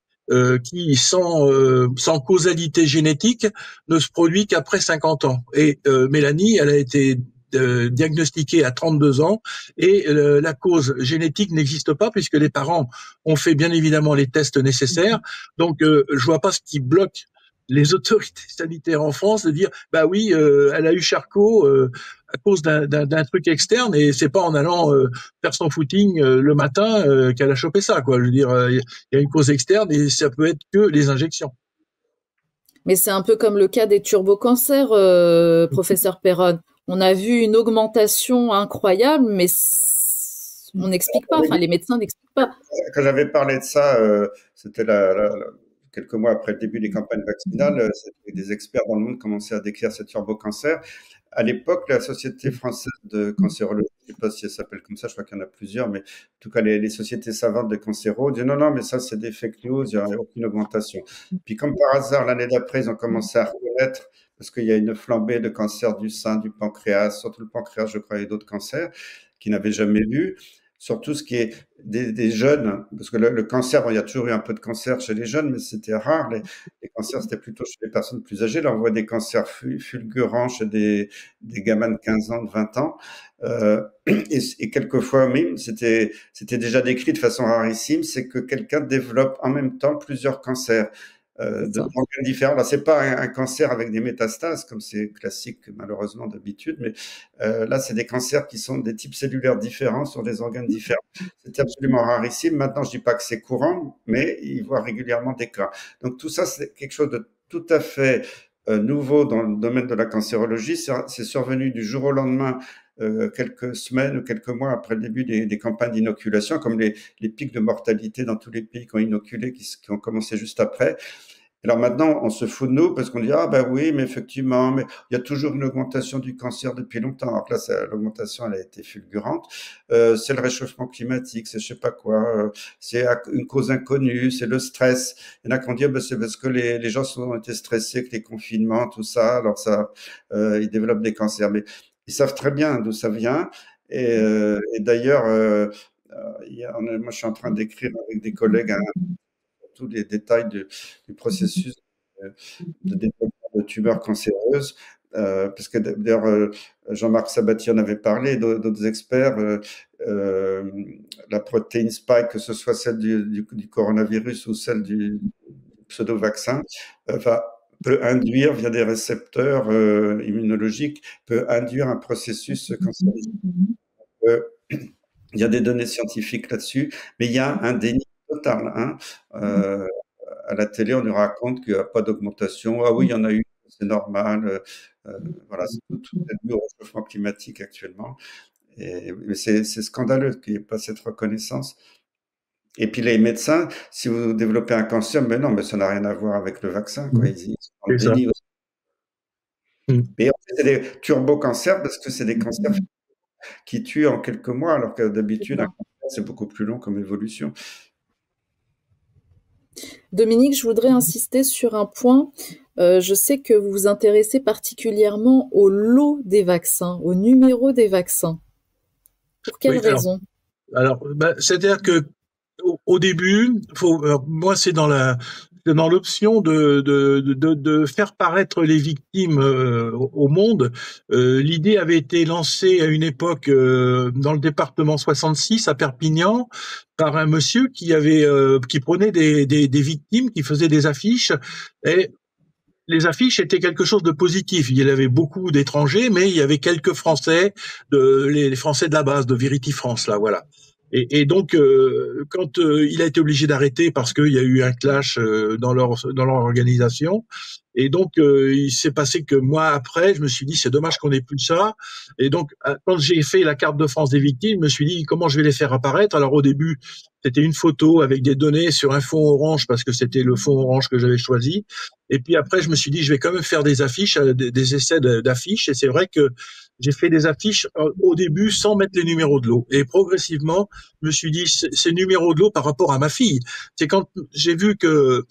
qui sans causalité génétique ne se produit qu'après 50 ans. Et Mélanie, elle a été diagnostiquée à 32 ans et la cause génétique n'existe pas puisque les parents ont fait bien évidemment les tests nécessaires. Donc je vois pas ce qui bloque les autorités sanitaires en France de dire bah oui, elle a eu Charcot à cause d'un truc externe et c'est pas en allant faire son footing le matin qu'elle a chopé ça, quoi. Je veux dire, il y a une cause externe et ça peut être que les injections. Mais c'est un peu comme le cas des turbocancers, professeur Perron. On a vu une augmentation incroyable, mais on n'explique pas. Enfin, les médecins n'expliquent pas. Quand j'avais parlé de ça, c'était quelques mois après le début des campagnes vaccinales, des experts dans le monde commençaient à décrire ce turbocancer. À l'époque, la Société française de cancérologie, je ne sais pas si elle s'appelle comme ça, je crois qu'il y en a plusieurs, mais en tout cas, les sociétés savantes de cancéro disaient non, mais ça, c'est des fake news, il n'y a aucune augmentation. Puis, comme par hasard, l'année d'après, ils ont commencé à reconnaître, parce qu'il y a une flambée de cancer du sein, du pancréas, surtout le pancréas, je crois, et d'autres cancers qu'ils n'avaient jamais vus. Surtout ce qui est des jeunes, parce que le cancer, il y a toujours eu un peu de cancer chez les jeunes, mais c'était rare. Les cancers, c'était plutôt chez les personnes plus âgées. Là, on voit des cancers fulgurants chez des gamins de 15 ans, de 20 ans. Et quelquefois même, c'était déjà décrit de façon rarissime, c'est que quelqu'un développe en même temps plusieurs cancers. D'organes différents. Là, c'est pas un cancer avec des métastases, comme c'est classique malheureusement d'habitude, mais là, c'est des cancers qui sont des types cellulaires différents sur des organes différents. C'est absolument rarissime. Maintenant, je dis pas que c'est courant, mais il voit régulièrement des cas. Donc tout ça, c'est quelque chose de tout à fait nouveau dans le domaine de la cancérologie. C'est survenu du jour au lendemain. Quelques semaines ou quelques mois après le début des campagnes d'inoculation, comme les pics de mortalité dans tous les pays qui ont inoculé, qui ont commencé juste après. Alors maintenant, on se fout de nous parce qu'on dit ah ben oui, mais effectivement, mais il y a toujours une augmentation du cancer depuis longtemps. Alors que là, l'augmentation, elle a été fulgurante. C'est le réchauffement climatique, c'est je sais pas quoi, c'est une cause inconnue, c'est le stress. Il y en a qui ont dit ben c'est parce que les gens ont été stressés, avec les confinements, tout ça. Alors ça, ils développent des cancers. Mais ils savent très bien d'où ça vient. Et d'ailleurs, moi, je suis en train d'écrire avec des collègues tous les détails du processus de développement de tumeurs cancéreuses. Parce que d'ailleurs, Jean-Marc Sabatier en avait parlé, d'autres experts, la protéine spike, que ce soit celle du coronavirus ou celle du pseudo-vaccin, peut induire, via des récepteurs immunologiques, peut induire un processus cancérigène. Il y a des données scientifiques là-dessus, mais il y a un déni total. À la télé, on nous raconte qu'il n'y a pas d'augmentation. Ah oui, il y en a eu, c'est normal. Voilà, c'est tout est dû au réchauffement climatique actuellement. Mais c'est scandaleux qu'il n'y ait pas cette reconnaissance. Et puis les médecins, si vous développez un cancer, mais non, mais ça n'a rien à voir avec le vaccin, quoi. Ils sont dans le déni aussi. Mais en fait, c'est des turbo-cancers parce que c'est des cancers qui tuent en quelques mois, alors que d'habitude, un cancer, c'est beaucoup plus long comme évolution. Dominique, je voudrais insister sur un point. Je sais que vous vous intéressez particulièrement au lot des vaccins, au numéro des vaccins. Pour quelle raison? Alors, c'est-à-dire que au début, moi, c'est dans l'option de faire paraître les victimes au monde. L'idée avait été lancée à une époque dans le département 66 à Perpignan par un monsieur qui prenait des victimes, qui faisait des affiches, et les affiches étaient quelque chose de positif. Il y avait beaucoup d'étrangers, mais il y avait quelques Français, les Français de la base, de Vérity France, là, voilà. Et donc, quand il a été obligé d'arrêter parce qu'il y a eu un clash dans leur organisation, et donc il s'est passé que moi après, je me suis dit c'est dommage qu'on ait plus ça. Et donc quand j'ai fait la carte de France des victimes, je me suis dit comment je vais les faire apparaître. Alors au début, c'était une photo avec des données sur un fond orange parce que c'était le fond orange que j'avais choisi. Et puis après, je me suis dit je vais quand même faire des affiches, des essais d'affiches. Et c'est vrai que j'ai fait des affiches au début sans mettre les numéros de lot. Et progressivement, je me suis dit, ces numéros de lot par rapport à ma fille. C'est quand j'ai vu que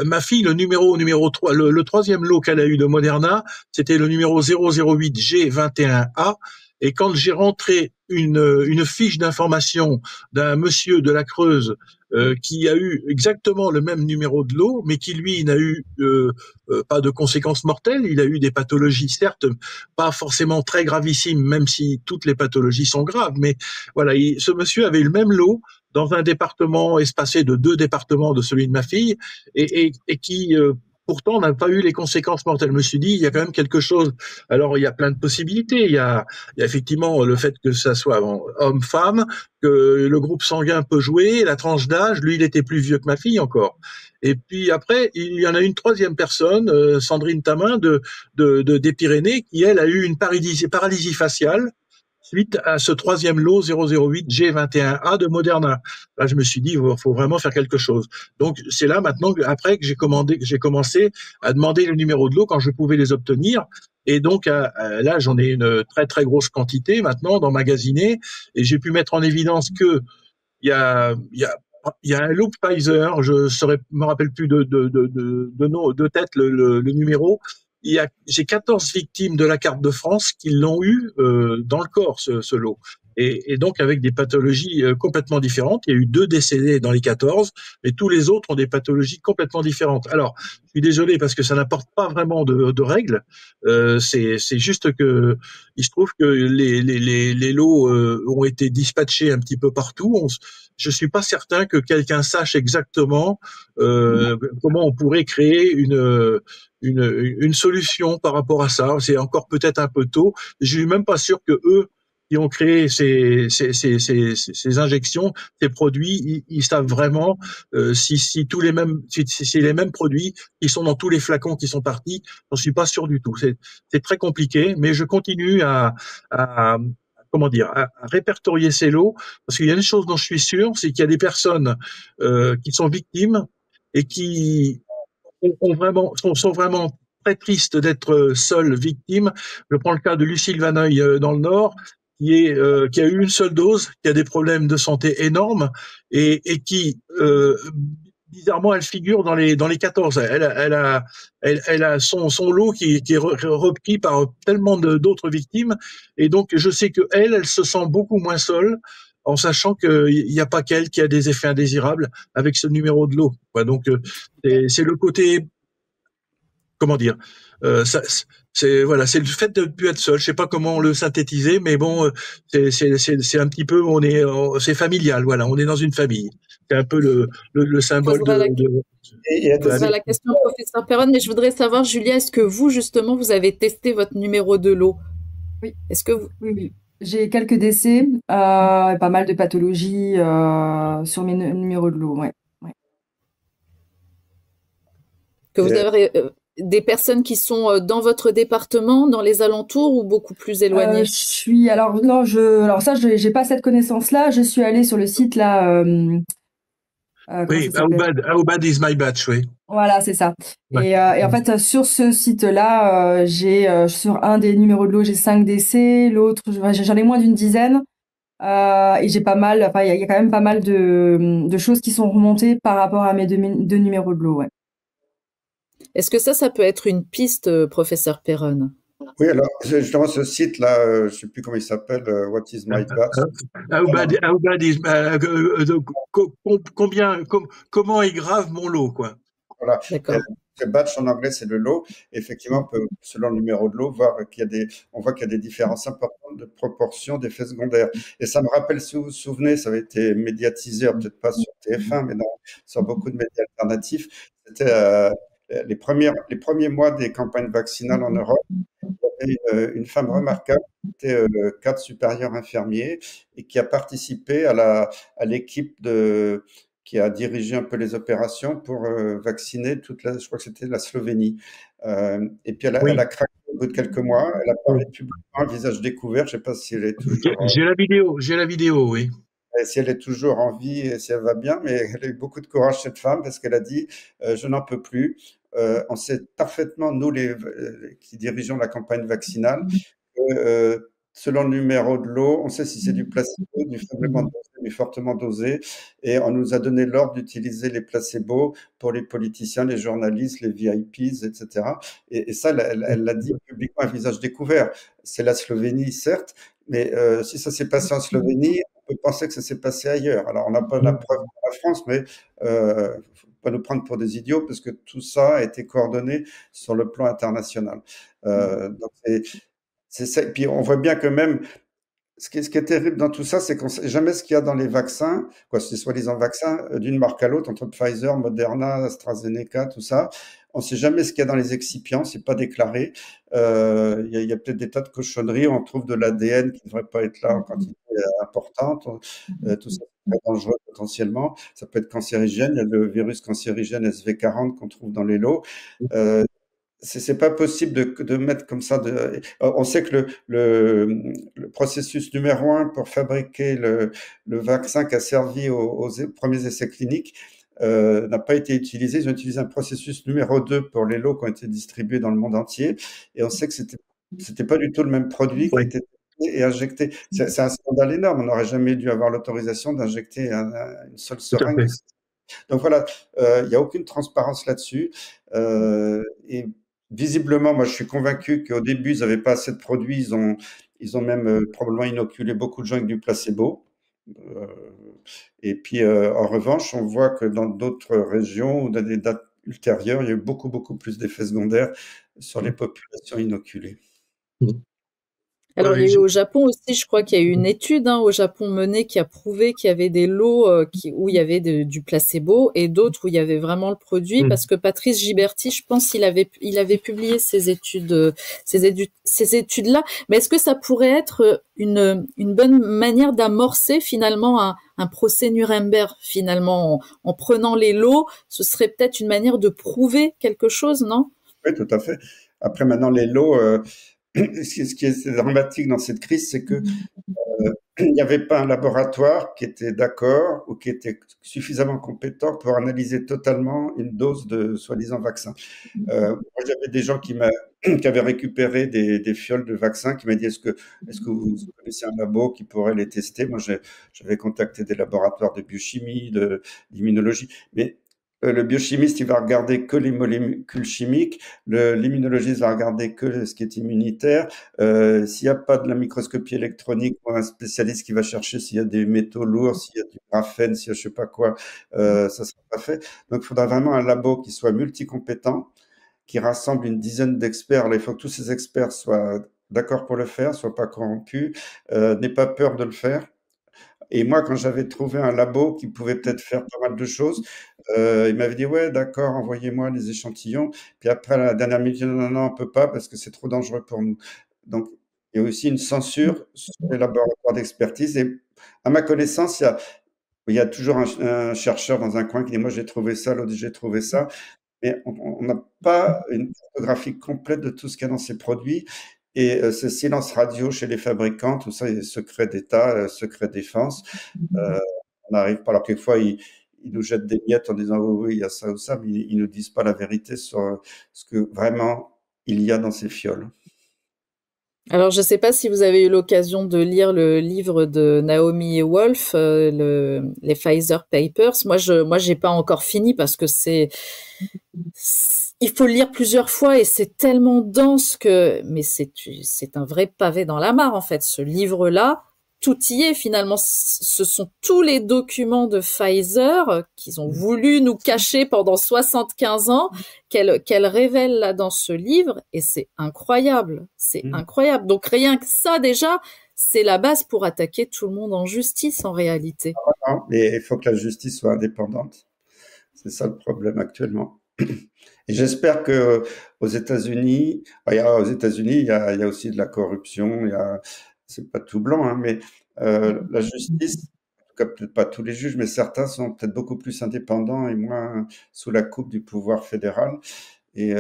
ma fille, le numéro 3, le troisième lot qu'elle a eu de Moderna, c'était le numéro 008G21A. Et quand j'ai rentré une fiche d'information d'un monsieur de la Creuse qui a eu exactement le même numéro de lot, mais qui lui n'a eu pas de conséquences mortelles, il a eu des pathologies certes pas forcément très gravissimes, même si toutes les pathologies sont graves, mais voilà, ce monsieur avait eu le même lot dans un département espacé de 2 départements de celui de ma fille, et qui pourtant n'a pas eu les conséquences mortelles. Je me suis dit, il y a quand même quelque chose. Alors, il y a plein de possibilités. Il y a effectivement le fait que ça soit homme-femme, que le groupe sanguin peut jouer, la tranche d'âge. Lui, il était plus vieux que ma fille encore. Et puis après, il y en a une troisième personne, Sandrine Tamin des Pyrénées, qui elle a eu une paralysie faciale suite à ce troisième lot 008G21A de Moderna. Là, je me suis dit, il faut vraiment faire quelque chose. Donc, c'est là maintenant, après que j'ai commencé à demander le numéro de lot quand je pouvais les obtenir. Et donc, là, j'en ai une très, très grosse quantité maintenant d'emmagasinés. Et j'ai pu mettre en évidence que il y a un lot Pfizer, me rappelle plus de tête le numéro. J'ai 14 victimes de la carte de France qui l'ont eu dans le corps, ce lot. Et donc avec des pathologies complètement différentes. Il y a eu 2 décédés dans les 14, mais tous les autres ont des pathologies complètement différentes. Alors, je suis désolé parce que ça n'apporte pas vraiment de règles. C'est juste que il se trouve que les lots ont été dispatchés un petit peu partout. Je suis pas certain que quelqu'un sache exactement comment on pourrait créer une solution par rapport à ça. C'est encore peut-être un peu tôt. Je suis même pas sûr que eux qui ont créé ces injections, ces produits, ils savent vraiment si tous les mêmes, si les mêmes produits qui sont dans tous les flacons qui sont partis. J'en suis pas sûr du tout. C'est très compliqué, mais je continue à répertorier ces lots, parce qu'il y a une chose dont je suis sûr, c'est qu'il y a des personnes qui sont victimes et qui sont vraiment très tristes d'être seules victimes. Je prends le cas de Lucille Vanneuil dans le Nord, qui a eu une seule dose, qui a des problèmes de santé énormes et qui bizarrement, elle figure dans les 14. Elle a son lot qui est repris par tellement d'autres victimes, et donc je sais que elle se sent beaucoup moins seule, en sachant qu'il n'y a pas qu'elle qui a des effets indésirables avec ce numéro de lot. Donc c'est le côté, comment dire, c'est le fait de ne plus être seul. Je sais pas comment le synthétiser, mais bon, c'est un petit peu, c'est familial. Voilà, on est dans une famille. C'est un peu le symbole Je poserai la question au professeur Perron, mais je voudrais savoir, Julia, est-ce que vous, justement, vous avez testé votre numéro de lot? Oui. Est-ce que Oui. J'ai quelques décès, pas mal de pathologies sur mes numéros de lot, ouais. Que vous avez des personnes qui sont dans votre département, dans les alentours ou beaucoup plus éloignées? Alors non, alors ça, j'ai pas cette connaissance-là. Je suis allée sur le site là. Comment Oui, ça s'appelle? How bad is my batch, oui. Voilà, c'est ça. Ouais. Et en fait, sur ce site-là, sur un des numéros de lot, j'ai 5 décès, l'autre, j'en ai moins d'une dizaine. Et j'ai pas mal, enfin, il y a quand même pas mal de choses qui sont remontées par rapport à mes deux numéros de lot, ouais. Est-ce que ça peut être une piste, professeur Perron? Oui, alors justement ce site-là, je sais plus comment il s'appelle, What is my batch? How bad is comment est grave mon lot, quoi. Voilà. D'accord. Le batch en anglais, c'est le lot. Effectivement, on peut, selon le numéro de lot, voir on voit qu'il y a des différences importantes de proportion d'effets secondaires. Et ça me rappelle, si vous vous souvenez, ça avait été médiatisé, peut-être pas sur TF1, mais sur beaucoup de médias alternatifs. C'était les premiers mois des campagnes vaccinales en Europe. Il y avait une femme remarquable qui était cadre supérieur infirmier et qui a participé à l'équipe qui a dirigé un peu les opérations pour vacciner je crois que c'était la Slovénie. Et puis elle a craqué au bout de quelques mois. Elle a parlé publiquement, un visage découvert. Je ne sais pas si elle est toujours. J'ai la vidéo, oui. Si elle est toujours en vie et si elle va bien, mais elle a eu beaucoup de courage, cette femme, parce qu'elle a dit je n'en peux plus. On sait parfaitement, nous qui dirigeons la campagne vaccinale, que selon le numéro de lot, on sait si c'est du placebo, du faiblement dosé, du fortement dosé, et on nous a donné l'ordre d'utiliser les placebos pour les politiciens, les journalistes, les VIPs, etc. Et ça, elle l'a dit publiquement à visage découvert. C'est la Slovénie, certes, mais si ça s'est passé en Slovénie, on peut penser que ça s'est passé ailleurs. Alors, on n'a pas la preuve en France, mais faut pas nous prendre pour des idiots parce que tout ça a été coordonné sur le plan international. Donc, c'est ça. Et puis, on voit bien que même ce qui est terrible dans tout ça, c'est qu'on ne sait jamais ce qu'il y a dans les vaccins, quoi, ces soi-disant vaccins, d'une marque à l'autre, entre Pfizer, Moderna, AstraZeneca, tout ça. On ne sait jamais ce qu'il y a dans les excipients, c'est pas déclaré. Il y a peut-être des tas de cochonneries, on trouve de l'ADN qui ne devrait pas être là en quantité importante. Tout ça, c'est très dangereux potentiellement. Ça peut être cancérigène. Il y a le virus cancérigène SV40 qu'on trouve dans les lots. C'est pas possible de mettre comme ça. On sait que le processus numéro 1 pour fabriquer le vaccin qui a servi aux premiers essais cliniques n'a pas été utilisé. Ils ont utilisé un processus numéro 2 pour les lots qui ont été distribués dans le monde entier. Et on sait que c'était pas du tout le même produit qui a été testé et injecté. C'est un scandale énorme. On n'aurait jamais dû avoir l'autorisation d'injecter une seule seringue. Donc voilà, il n'y a aucune transparence là-dessus. Et visiblement, moi, je suis convaincu qu'au début, ils n'avaient pas assez de produits. Ils ont même probablement inoculé beaucoup de gens avec du placebo. Et puis, en revanche, on voit que dans d'autres régions ou dans des dates ultérieures, il y a eu beaucoup, beaucoup plus d'effets secondaires sur les populations inoculées. Alors, il y a eu au Japon aussi, je crois qu'il y a eu une étude au Japon menée qui a prouvé qu'il y avait des lots où il y avait du placebo et d'autres où il y avait vraiment le produit, parce que Patrice Giberti, je pense, il avait publié ces études-là. Mais est-ce que ça pourrait être une bonne manière d'amorcer finalement un procès Nuremberg, finalement, en prenant les lots? Ce serait peut-être une manière de prouver quelque chose, non? Oui, tout à fait. Après, maintenant, les lots... ce qui est dramatique dans cette crise, c'est que il n'y avait pas un laboratoire qui était d'accord ou qui était suffisamment compétent pour analyser totalement une dose de soi-disant vaccin. Moi, j'avais des gens qui avaient récupéré des fioles de vaccins qui m'ont dit est-ce que vous connaissez un labo qui pourrait les tester? Moi, j'avais contacté des laboratoires de biochimie, d'immunologie, mais le biochimiste, il va regarder que les molécules chimiques. L'immunologiste va regarder que ce qui est immunitaire. S'il n'y a pas de la microscopie électronique ou un spécialiste qui va chercher s'il y a des métaux lourds, s'il y a du graphène, s'il y a je sais pas quoi, ça sera pas fait. Donc, il faudra vraiment un labo qui soit multicompétent, qui rassemble une dizaine d'experts. Il faut que tous ces experts soient d'accord pour le faire, soient pas corrompus, n'aient pas peur de le faire. Et moi, quand j'avais trouvé un labo qui pouvait peut-être faire pas mal de choses, il m'avait dit ouais, d'accord, envoyez-moi les échantillons. Puis après, à la dernière minute, non, non, non, on peut pas parce que c'est trop dangereux pour nous. Donc, il y a aussi une censure sur les laboratoires d'expertise. Et à ma connaissance, il y a toujours un chercheur dans un coin qui dit moi j'ai trouvé ça, l'autre dit j'ai trouvé ça. mais on n'a pas une photographie complète de tout ce qu'il y a dans ces produits. Et ce silence radio chez les fabricants, tout ça, secret d'État, secret défense, on n'arrive pas. Alors quelquefois, ils nous jettent des miettes en disant oui, oui, il y a ça ou ça, mais ils ne nous disent pas la vérité sur ce que vraiment il y a dans ces fioles. Alors, je ne sais pas si vous avez eu l'occasion de lire le livre de Naomi Wolf, les Pfizer Papers. Moi, j'ai pas encore fini parce que il faut le lire plusieurs fois et c'est tellement dense mais c'est un vrai pavé dans la mare, en fait. Ce livre-là, tout y est finalement. Ce sont tous les documents de Pfizer qu'ils ont voulu nous cacher pendant 75 ans, qu'elle révèle là dans ce livre, et c'est incroyable. C'est incroyable. Donc rien que ça déjà, c'est la base pour attaquer tout le monde en justice en réalité. Mais il faut que la justice soit indépendante. C'est ça le problème actuellement. Et j'espère que aux États-Unis, il y a aussi de la corruption. C'est pas tout blanc, hein, mais la justice, en tout cas peut-être pas tous les juges, mais certains sont peut-être beaucoup plus indépendants et moins sous la coupe du pouvoir fédéral. Et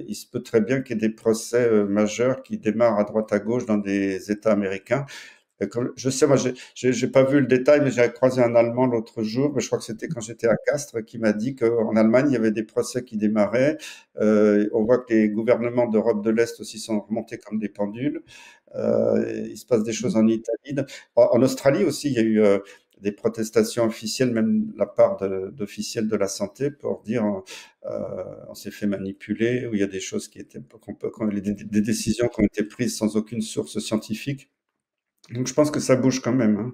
il se peut très bien qu'il y ait des procès majeurs qui démarrent à droite à gauche dans des États américains. Je sais, moi, j'ai pas vu le détail, mais j'ai croisé un Allemand l'autre jour, je crois que c'était quand j'étais à Castres, qui m'a dit qu'en Allemagne, il y avait des procès qui démarraient. On voit que les gouvernements d'Europe de l'Est aussi sont remontés comme des pendules. Il se passe des choses en Italie. En Australie aussi, il y a eu des protestations officielles, même de la part d'officiels de la santé, pour dire on s'est fait manipuler, où il y a des choses qui étaient, des décisions qui ont été prises sans aucune source scientifique. Donc je pense que ça bouge quand même. Hein.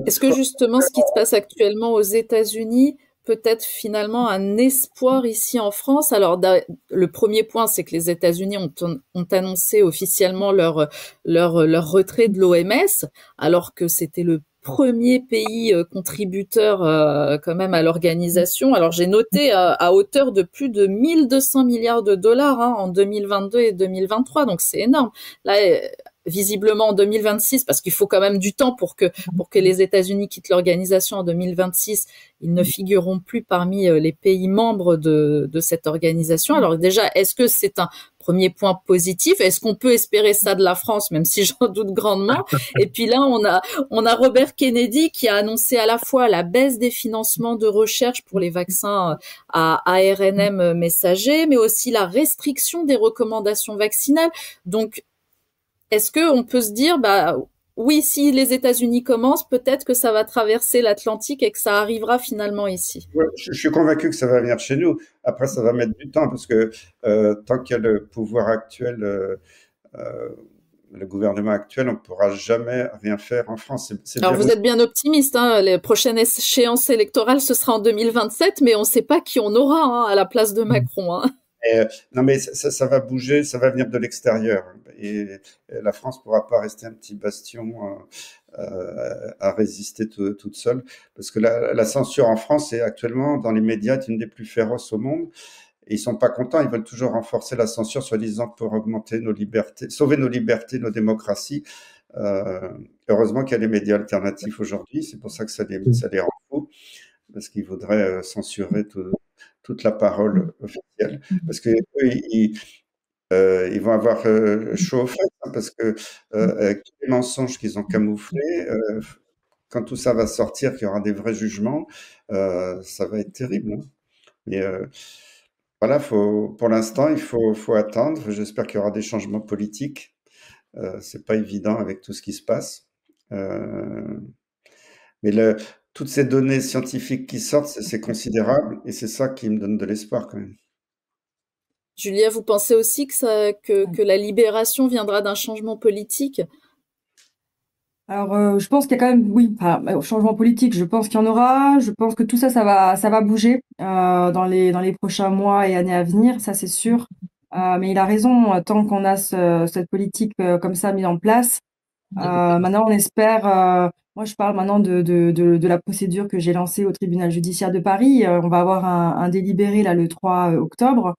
Est-ce que justement ce qui se passe actuellement aux États-Unis peut être finalement un espoir ici en France? Alors le premier point, c'est que les États-Unis ont annoncé officiellement leur retrait de l'OMS, alors que c'était le premier pays contributeur quand même à l'organisation. Alors j'ai noté à hauteur de plus de 1200 milliards de dollars en 2022 et 2023, donc c'est énorme. Là, visiblement en 2026, parce qu'il faut quand même du temps pour que les États-Unis quittent l'organisation en 2026, ils ne figureront plus parmi les pays membres de cette organisation. Alors déjà, est-ce que c'est un premier point positif? Est-ce qu'on peut espérer ça de la France, même si j'en doute grandement? Et puis là, on a Robert Kennedy qui a annoncé à la fois la baisse des financements de recherche pour les vaccins à ARNM messager, mais aussi la restriction des recommandations vaccinales. Donc, est-ce qu'on peut se dire, oui, si les États-Unis commencent, peut-être que ça va traverser l'Atlantique et que ça arrivera finalement ici? Ouais, je suis convaincu que ça va venir chez nous. Après, ça va mettre du temps parce que tant qu'il y a le pouvoir actuel, le gouvernement actuel, on ne pourra jamais rien faire en France. Alors, vous êtes bien optimiste, hein, les prochaines échéances électorales, ce sera en 2027, mais on ne sait pas qui on aura à la place de Macron. Hein. Non, mais ça va bouger, ça va venir de l'extérieur. Et la France ne pourra pas rester un petit bastion à résister toute seule. Parce que la censure en France, est actuellement, dans les médias, est une des plus féroces au monde. Et ils sont pas contents, ils veulent toujours renforcer la censure, soi-disant pour augmenter nos libertés, sauver nos libertés, nos démocraties. Heureusement qu'il y a les médias alternatifs aujourd'hui, c'est pour ça que ça les rend fous, parce qu'ils voudraient censurer toute la parole officielle, parce que eux, ils vont avoir chaud aux fesses, hein, parce que avec tous les mensonges qu'ils ont camouflés, quand tout ça va sortir, qu'il y aura des vrais jugements, ça va être terrible. Hein. Mais voilà, pour l'instant, il faut attendre. J'espère qu'il y aura des changements politiques. C'est pas évident avec tout ce qui se passe. Mais toutes ces données scientifiques qui sortent, c'est considérable et c'est ça qui me donne de l'espoir quand même. Julia, vous pensez aussi que la libération viendra d'un changement politique? Alors, je pense qu'il y a quand même, oui, changement politique, je pense qu'il y en aura. Je pense que tout ça, ça va bouger dans les prochains mois et années à venir, ça c'est sûr. Mais il a raison, tant qu'on a cette politique comme ça mise en place. Maintenant, on espère. Moi, je parle maintenant de la procédure que j'ai lancée au tribunal judiciaire de Paris. On va avoir un délibéré là le 3 octobre.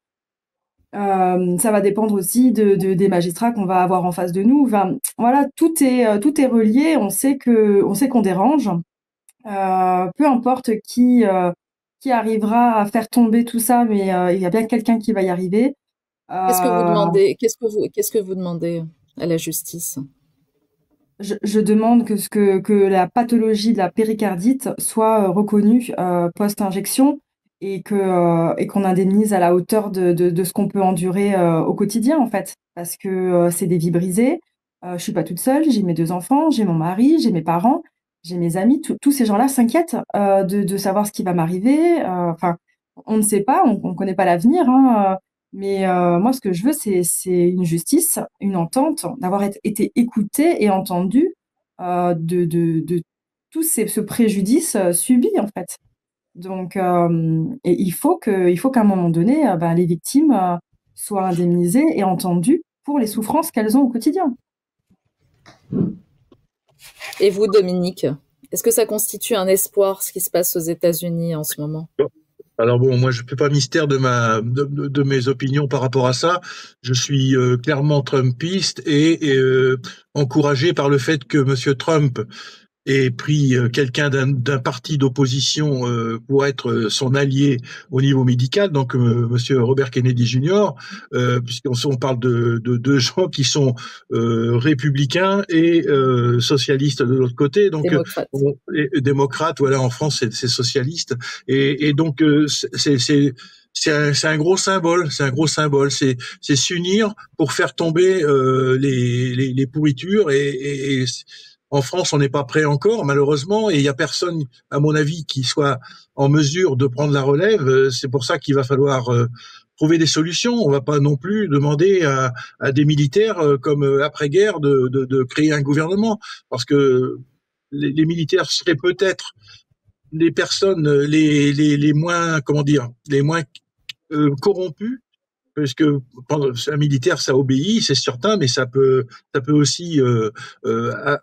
Ça va dépendre aussi des magistrats qu'on va avoir en face de nous. Enfin, voilà, tout est relié. On sait qu'on dérange. Peu importe qui qui arrivera à faire tomber tout ça, mais il y a bien quelqu'un qui va y arriver. Qu'est-ce que vous Euh, demandez? Qu'est-ce que vous demandez à la justice? je demande que la pathologie de la péricardite soit reconnue post-injection et qu'on indemnise à la hauteur de ce qu'on peut endurer au quotidien, en fait. Parce que c'est des vies brisées. Je suis pas toute seule, j'ai mes 2 enfants, j'ai mon mari, j'ai mes parents, j'ai mes amis. Tous ces gens-là s'inquiètent de savoir ce qui va m'arriver. Enfin, on ne sait pas, on ne connaît pas l'avenir, hein. Mais moi, ce que je veux, c'est une justice, une entente, d'avoir été écoutée et entendue de tout ce préjudice subi, en fait. Donc, et il faut qu'à un moment donné, ben, les victimes soient indemnisées et entendues pour les souffrances qu'elles ont au quotidien. Et vous, Dominique, est-ce que ça constitue un espoir, ce qui se passe aux États-Unis en ce moment? Alors bon, moi je fais pas mystère de mes opinions par rapport à ça. Je suis clairement trumpiste et encouragé par le fait que Monsieur Trump ait pris quelqu'un d'un parti d'opposition pour être son allié au niveau médical, donc Monsieur Robert Kennedy Jr., puisqu'on parle de gens qui sont républicains et socialistes de l'autre côté, donc Démocrate. et démocrates. Voilà, en France c'est socialiste, et donc c'est un gros symbole, c'est un gros symbole, c'est s'unir pour faire tomber les pourritures et en France, on n'est pas prêt encore, malheureusement, et il y a personne, à mon avis, qui soit en mesure de prendre la relève. C'est pour ça qu'il va falloir trouver des solutions. On va pas non plus demander à des militaires, comme après-guerre, de créer un gouvernement, parce que les militaires seraient peut-être les personnes les moins, comment dire, les moins corrompus, parce que un militaire, ça obéit, c'est certain, mais ça peut aussi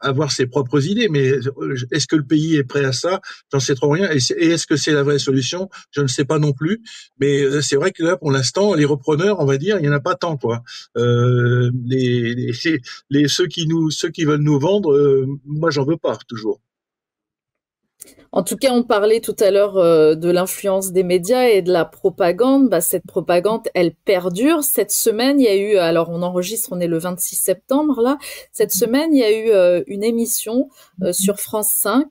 avoir ses propres idées. Mais est-ce que le pays est prêt à ça? J'en sais trop rien. Et est-ce que c'est la vraie solution? Je ne sais pas non plus. Mais c'est vrai que là, pour l'instant, les repreneurs, on va dire, il y en a pas tant, quoi. Ceux qui veulent nous vendre, moi, j'en veux pas toujours. En tout cas, on parlait tout à l'heure de l'influence des médias et de la propagande. Bah, cette propagande, elle perdure. Cette semaine, il y a eu, alors on enregistre, on est le 26 septembre là. Cette semaine, il y a eu une émission sur France 5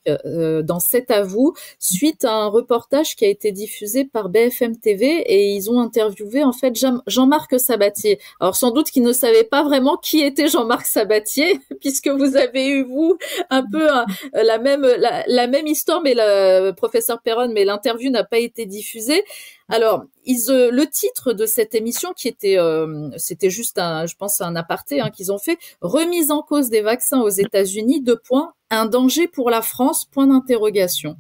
dans C'est à vous, suite à un reportage qui a été diffusé par BFM TV et ils ont interviewé en fait Jean-Marc Sabatier. Alors sans doute qu'ils ne savaient pas vraiment qui était Jean-Marc Sabatier, puisque vous avez eu vous un peu la même histoire, mais le professeur Perron, mais l'interview n'a pas été diffusée. Alors, le titre de cette émission, qui était, c'était juste je pense, un aparté qu'ils ont fait, remise en cause des vaccins aux États-Unis, un danger pour la France, point d'interrogation.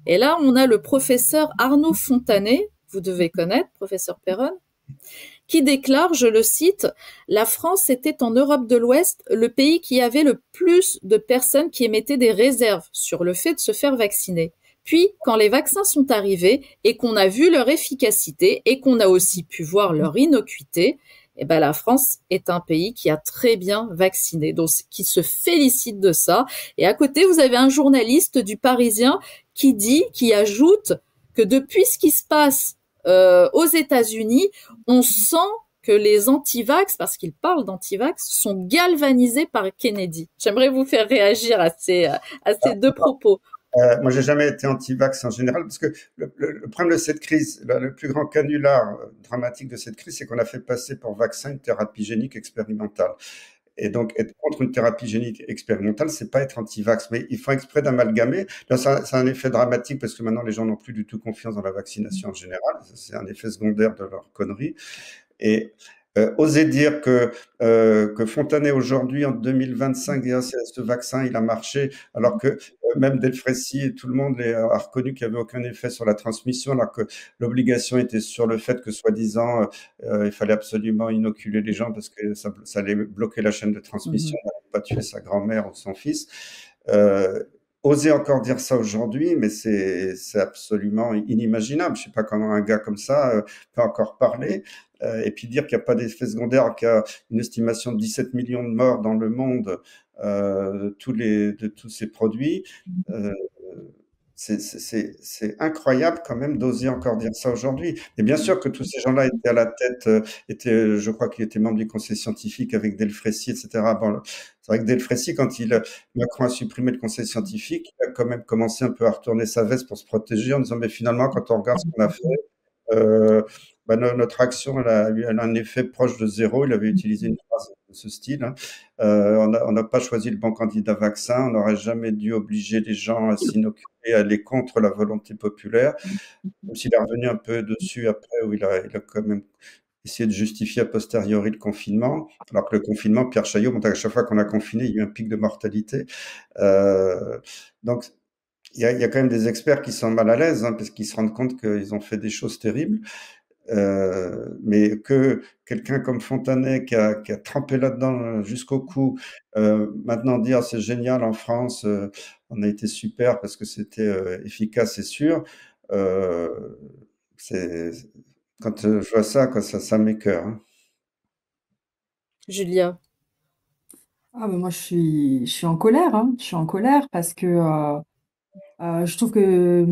Et là, on a le professeur Arnaud Fontanet, vous devez connaître, professeur Perron, qui déclare, je le cite, « La France était en Europe de l'Ouest le pays qui avait le plus de personnes qui émettaient des réserves sur le fait de se faire vacciner. Puis, quand les vaccins sont arrivés et qu'on a vu leur efficacité et qu'on a aussi pu voir leur innocuité, eh ben, la France est un pays qui a très bien vacciné, donc qui se félicite de ça. Et à côté, vous avez un journaliste du Parisien qui ajoute que depuis ce qui se passe aux États-Unis, on sent que les anti-vax, parce qu'ils parlent d'anti-vax, sont galvanisés par Kennedy. J'aimerais vous faire réagir à ces deux propos. Moi, j'ai jamais été anti-vax en général, parce que le problème de cette crise, le plus grand canular dramatique de cette crise, c'est qu'on a fait passer pour vaccin une thérapie génique expérimentale. Et donc, être contre une thérapie génique expérimentale, c'est pas être anti-vax, mais ils font exprès d'amalgamer. Là, ça a un effet dramatique parce que maintenant, les gens n'ont plus du tout confiance dans la vaccination en général. C'est un effet secondaire de leur connerie. Et oser dire que Fontanet aujourd'hui en 2025 dit ce vaccin il a marché alors que même Delfrécy et tout le monde a reconnu qu'il n'y avait aucun effet sur la transmission, alors que l'obligation était sur le fait que soi-disant il fallait absolument inoculer les gens parce que ça allait bloquer la chaîne de transmission, on n'allait pas tuer sa grand-mère ou son fils. Oser encore dire ça aujourd'hui, mais c'est absolument inimaginable. Je sais pas comment un gars comme ça peut encore parler. Et puis dire qu'il n'y a pas d'effet secondaire, qu'il y a une estimation de 17 millions de morts dans le monde de tous ces produits, c'est incroyable quand même d'oser encore dire ça aujourd'hui. Et bien sûr que tous ces gens-là étaient à la tête, je crois qu'il était membre du conseil scientifique avec Delfrécy, etc. Bon, c'est vrai que Delfrécy, quand Macron a supprimé le conseil scientifique, il a quand même commencé un peu à retourner sa veste pour se protéger en disant, mais finalement, quand on regarde ce qu'on a fait, notre action, elle a un effet proche de zéro. Il avait utilisé une phrase de ce style, hein. On n'a pas choisi le bon candidat vaccin. On n'aurait jamais dû obliger les gens à s'inoculer, à aller contre la volonté populaire. Même s'il est revenu un peu dessus après, où il a quand même essayé de justifier a posteriori le confinement. Alors que le confinement, Pierre Chaillot, à chaque fois qu'on a confiné, il y a eu un pic de mortalité. Donc, il y a quand même des experts qui sont mal à l'aise, hein, parce qu'ils se rendent compte qu'ils ont fait des choses terribles. Mais que quelqu'un comme Fontanet qui a trempé là-dedans jusqu'au cou, maintenant dire c'est génial en France, on a été super parce que c'était efficace et sûr, c'est quand je vois ça, quoi, ça m'écoeure, hein. Julia. Ah, mais moi, je suis en colère, hein. Je suis en colère parce que je trouve que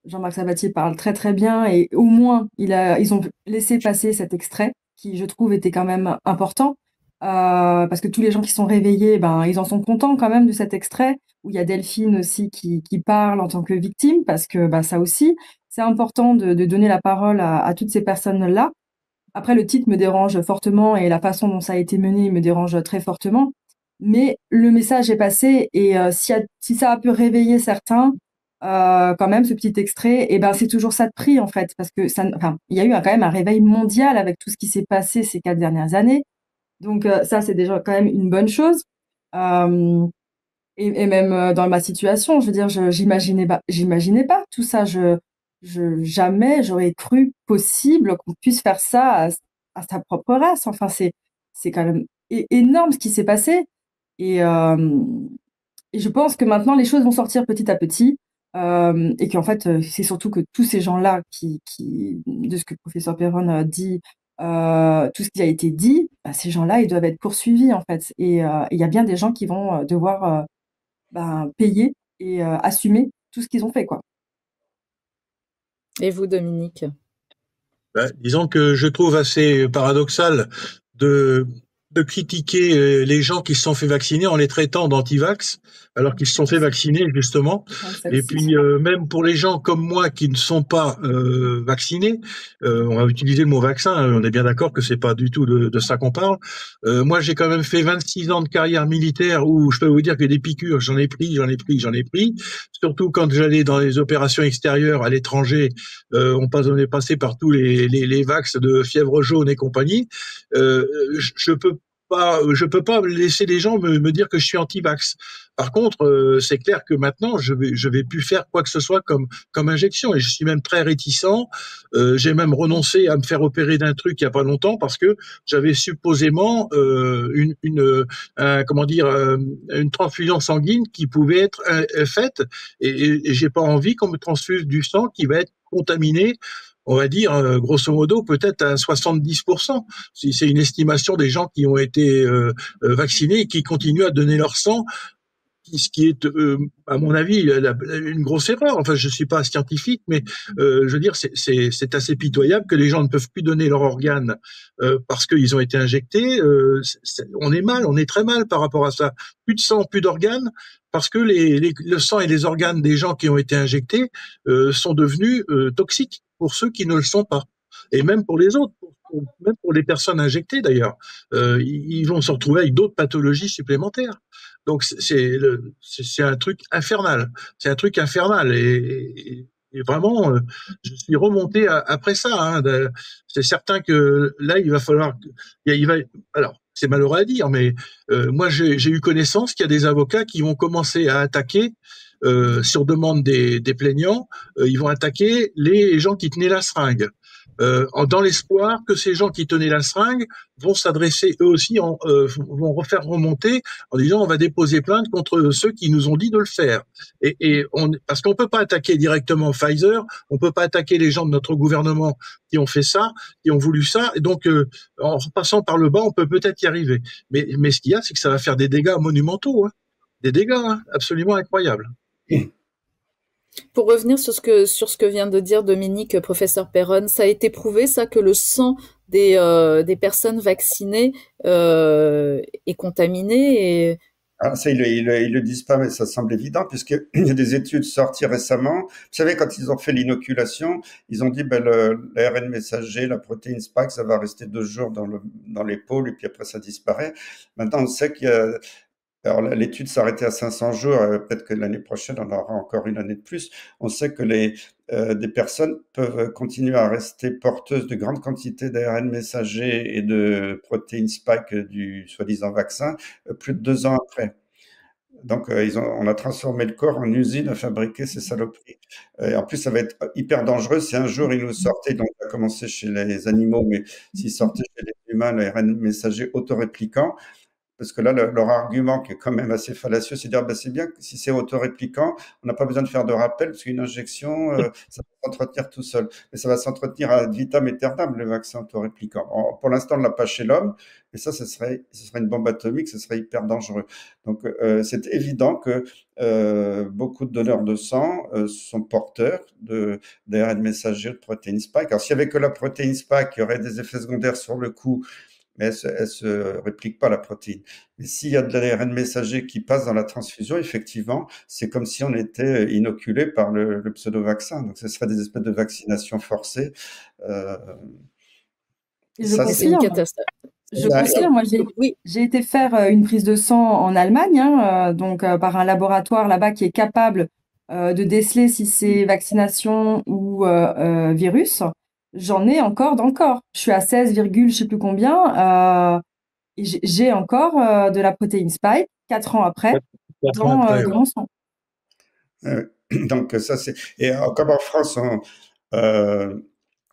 Jean-Marc Sabatier parle très très bien et au moins ils ont laissé passer cet extrait qui, je trouve, était quand même important parce que tous les gens qui sont réveillés, ben ils en sont contents quand même de cet extrait où il y a Delphine aussi qui parle en tant que victime parce que bah, ça aussi c'est important de donner la parole à toutes ces personnes-là. Après, le titre me dérange fortement et la façon dont ça a été mené me dérange très fortement. Mais le message est passé et si ça a pu réveiller certains, quand même, ce petit extrait, et ben c'est toujours ça de prix en fait, parce que enfin, il y a eu quand même un réveil mondial avec tout ce qui s'est passé ces 4 dernières années. Donc ça, c'est déjà quand même une bonne chose. Euh, et même dans ma situation, je veux dire, j'imaginais pas tout ça. Jamais j'aurais cru possible qu'on puisse faire ça à sa propre race. Enfin, c'est quand même énorme ce qui s'est passé. Et, euh, et je pense que maintenant les choses vont sortir petit à petit. Et qu'en fait, c'est surtout que tous ces gens-là de ce que le professeur Perron a dit, tout ce qui a été dit, bah, ces gens-là, ils doivent être poursuivis en fait. Et il y a bien des gens qui vont devoir payer et assumer tout ce qu'ils ont fait, quoi. Et vous, Dominique? Disons que je trouve assez paradoxal de, de critiquer les gens qui se sont fait vacciner en les traitant d'anti-vax, alors qu'ils se sont fait vacciner justement. Et puis même pour les gens comme moi qui ne sont pas vaccinés, on va utiliser le mot vaccin, on est bien d'accord que c'est pas du tout de ça qu'on parle. Moi j'ai quand même fait 26 ans de carrière militaire où je peux vous dire que des piqûres, j'en ai pris. Surtout quand j'allais dans les opérations extérieures à l'étranger, on est passé par tous les vax de fièvre jaune et compagnie. Je peux pas laisser les gens me dire que je suis anti-vax. Par contre, c'est clair que maintenant, je vais plus faire quoi que ce soit comme injection, et je suis même très réticent. J'ai même renoncé à me faire opérer d'un truc il y a pas longtemps parce que j'avais supposément une transfusion sanguine qui pouvait être faite, et j'ai pas envie qu'on me transfuse du sang qui va être contaminé, on va dire, grosso modo, peut-être à 70%. C'est une estimation des gens qui ont été vaccinés et qui continuent à donner leur sang, ce qui est, à mon avis, une grosse erreur. Enfin, je suis pas scientifique, mais je veux dire, c'est assez pitoyable que les gens ne peuvent plus donner leurs organes parce qu'ils ont été injectés. On est mal, on est très mal par rapport à ça. Plus de sang, plus d'organes, parce que le sang et les organes des gens qui ont été injectés sont devenus toxiques pour ceux qui ne le sont pas. Et même pour les autres, même pour les personnes injectées d'ailleurs, ils vont se retrouver avec d'autres pathologies supplémentaires. Donc c'est un truc infernal. C'est un truc infernal, et vraiment, je suis remonté après ça, hein. C'est certain que là, il va falloir, alors c'est malheureux à dire, mais moi j'ai eu connaissance qu'il y a des avocats qui vont commencer à attaquer, sur demande des plaignants, ils vont attaquer les gens qui tenaient la seringue. Dans l'espoir que ces gens qui tenaient la seringue vont s'adresser eux aussi, vont refaire remonter en disant on va déposer plainte contre ceux qui nous ont dit de le faire. Parce qu'on peut pas attaquer directement Pfizer, on peut pas attaquer les gens de notre gouvernement qui ont fait ça, qui ont voulu ça, et donc en repassant par le bas, on peut peut-être y arriver. Mais ce qu'il y a, c'est que ça va faire des dégâts monumentaux, hein. Des dégâts, hein, absolument incroyables. Pour revenir sur ce que vient de dire Dominique, professeur Perron, ça a été prouvé, ça, que le sang des personnes vaccinées est contaminé et... Ah, ça, ils le disent pas, mais ça semble évident, puisqu'il y a des études sorties récemment. Vous savez, quand ils ont fait l'inoculation, ils ont dit, ben, l'ARN messager, la protéine spike, ça va rester 2 jours dans l'épaule, et puis après, ça disparaît. Maintenant, on sait qu'il y a, alors l'étude s'arrêtait à 500 jours, peut-être que l'année prochaine, on aura encore une année de plus. On sait que des personnes peuvent continuer à rester porteuses de grandes quantités d'ARN messager et de protéines spike du soi-disant vaccin plus de 2 ans après. Donc, on a transformé le corps en usine à fabriquer ces saloperies. Et en plus, ça va être hyper dangereux si un jour ils nous sortaient, donc ça a commencé chez les animaux, mais s'ils sortaient chez les humains, l'ARN messager autoréplicant, parce que là, leur argument, qui est quand même assez fallacieux, c'est de dire, bah, c'est bien que si c'est autorépliquant, on n'a pas besoin de faire de rappel, parce qu'une injection, ça va s'entretenir tout seul. Mais ça va s'entretenir ad vitam aeternam, le vaccin autorépliquant. Pour l'instant, on ne l'a pas chez l'homme, mais ça, ce serait une bombe atomique, ce serait hyper dangereux. Donc, c'est évident que beaucoup de donneurs de sang sont porteurs d'ARN messager de protéines spike. Alors, s'il n'y avait que la protéine spike, il y aurait des effets secondaires sur le coup, mais elle se réplique pas, la protéine. Mais s'il y a de l'ARN messager qui passe dans la transfusion, effectivement, c'est comme si on était inoculé par le pseudo-vaccin. Donc, ce serait des espèces de vaccination forcée. C'est une catastrophe. Je confirme, moi j'ai été faire une prise de sang en Allemagne, donc par un laboratoire là-bas qui est capable de déceler si c'est vaccination ou virus. J'en ai encore dans le corps. Je suis à 16, je sais plus combien. Et j'ai encore de la protéine spike 4 ans après dans mon sang. Donc ça c'est, et comme en France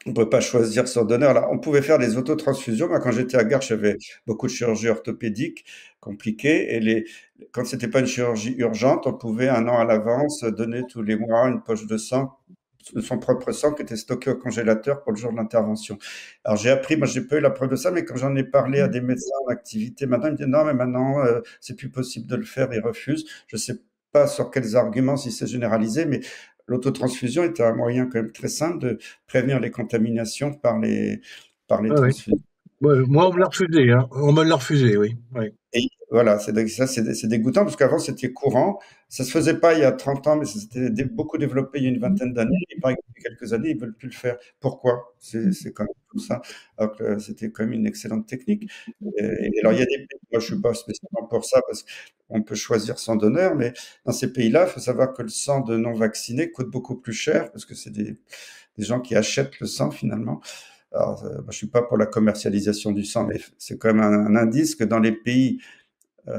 on peut pas choisir son donneur. Là, on pouvait faire des autotransfusions. Moi, quand j'étais à Garches, j'avais beaucoup de chirurgie orthopédique compliquée. Et quand c'était pas une chirurgie urgente, on pouvait 1 an à l'avance donner tous les mois une poche de sang, de son propre sang qui était stocké au congélateur pour le jour de l'intervention. Alors j'ai appris, moi j'ai pas eu la preuve de ça, mais quand j'en ai parlé à des médecins en activité, maintenant ils me disent non, mais maintenant c'est plus possible de le faire, ils refusent. Je sais pas sur quels arguments, si c'est généralisé, mais l'autotransfusion était un moyen quand même très simple de prévenir les contaminations par les transfusions. Ouais, moi, on me l'a refusé, hein. On me l'a refusé, oui. Et voilà, c'est dégoûtant parce qu'avant c'était courant. Ça se faisait pas il y a 30 ans, mais ça s'était beaucoup développé il y a une vingtaine d'années. Et par quelques années, ils veulent plus le faire. Pourquoi? C'est quand même tout ça. Alors que c'était quand même une excellente technique. Et alors il y a des pays, moi je suis pas spécialement pour ça parce qu'on peut choisir son donneur, mais dans ces pays-là, il faut savoir que le sang de non vaccinés coûte beaucoup plus cher parce que c'est des gens qui achètent le sang finalement. Alors, moi, je suis pas pour la commercialisation du sang, mais c'est quand même un indice que dans les pays où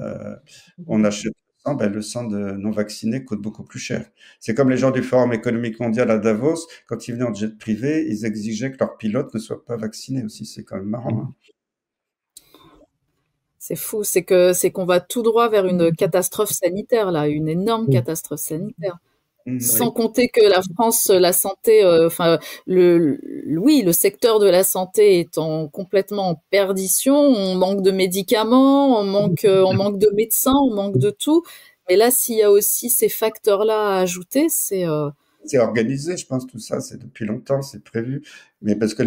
on achète le sang de non vaccinés coûte beaucoup plus cher. C'est comme les gens du Forum économique mondial à Davos, quand ils venaient en jet privé, ils exigeaient que leurs pilotes ne soient pas vaccinés aussi. C'est quand même marrant. Hein. C'est fou, c'est qu'on va tout droit vers une catastrophe sanitaire là, une énorme catastrophe sanitaire. Sans compter que la France, la santé, le secteur de la santé est complètement en perdition. On manque de médicaments, on manque de médecins, on manque de tout. Mais là, s'il y a aussi ces facteurs-là à ajouter, c'est organisé, je pense, tout ça, c'est depuis longtemps, c'est prévu. Mais parce que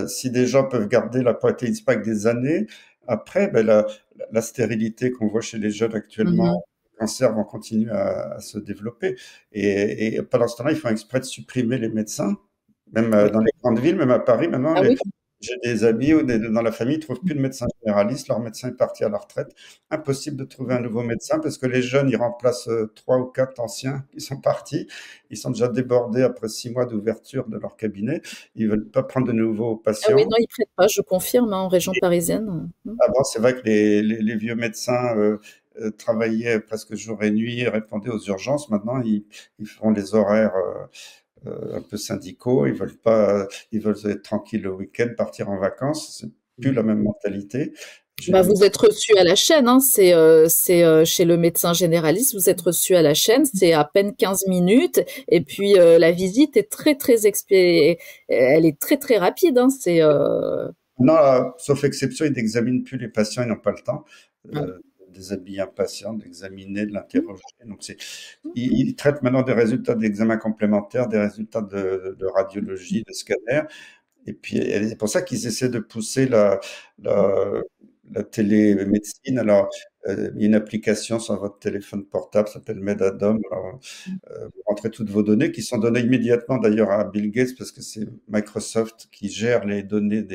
si des gens peuvent garder la protéine spike des années, après, la stérilité qu'on voit chez les jeunes actuellement, les cancers vont continuer à se développer. Et pendant ce temps-là, ils font exprès de supprimer les médecins, même dans les grandes villes, même à Paris. Maintenant, j'ai des amis dans la famille, ils ne trouvent plus de médecin généraliste. Leur médecin est parti à la retraite. Impossible de trouver un nouveau médecin parce que les jeunes, ils remplacent 3 ou 4 anciens qui sont partis. Ils sont déjà débordés après 6 mois d'ouverture de leur cabinet. Ils veulent pas prendre de nouveaux patients. Ah oui, non, ils prêtent pas, je confirme, en région parisienne. Avant, c'est vrai que les vieux médecins travaillaient presque jour et nuit, répondaient aux urgences. Maintenant, ils font les horaires un peu syndicaux, ils veulent être tranquilles le week-end, partir en vacances, c'est plus la même mentalité. Vous êtes reçu à la chaîne, hein. C'est chez le médecin généraliste, vous êtes reçu à la chaîne, c'est à peine 15 minutes, et puis la visite est elle est très très rapide, hein. Non, sauf exception, ils n'examinent plus les patients, ils n'ont pas le temps. déshabiller un patient, d'examiner, de l'interroger. Donc il traite maintenant des résultats d'examen complémentaires, des résultats de radiologie, de scanner. Et puis c'est pour ça qu'ils essaient de pousser la télémédecine. Alors, il y a une application sur votre téléphone portable, ça s'appelle Medadom. Alors, vous rentrez toutes vos données, qui sont données immédiatement d'ailleurs à Bill Gates, parce que c'est Microsoft qui gère les données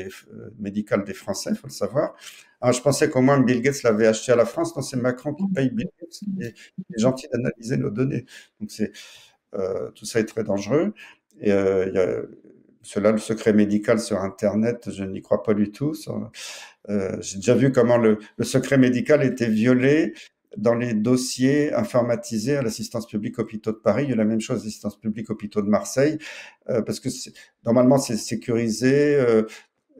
médicales des Français, il faut le savoir. Alors, je pensais qu'au moins Bill Gates l'avait acheté à la France. Non, c'est Macron qui paye Bill Gates. Il est gentil d'analyser nos données. Donc, tout ça est très dangereux. Et il y a le secret médical sur Internet, je n'y crois pas du tout. J'ai déjà vu comment le secret médical était violé dans les dossiers informatisés à l'assistance publique hôpitaux de Paris. Il y a la même chose à l'assistance publique hôpitaux de Marseille, parce que normalement c'est sécurisé,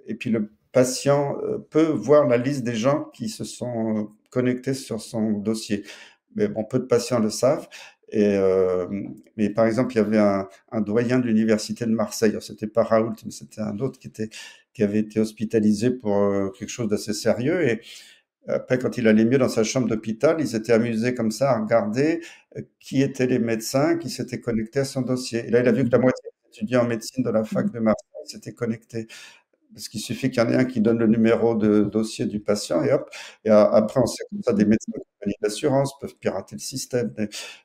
et puis le patient peut voir la liste des gens qui se sont connectés sur son dossier. Mais bon, peu de patients le savent. Mais par exemple, il y avait un doyen de l'université de Marseille. C'était pas Raoult, mais c'était un autre qui avait été hospitalisé pour quelque chose d'assez sérieux. Et après, quand il allait mieux dans sa chambre d'hôpital, ils s'étaient amusés comme ça à regarder qui étaient les médecins qui s'étaient connectés à son dossier. Et là, il a vu que la moitié des étudiants en médecine de la fac de Marseille s'étaient connectés. Parce qu'il suffit qu'il y en ait un qui donne le numéro de dossier du patient et hop. Et après, on sait que ça, des médecins de compagnie d'assurance peuvent pirater le système.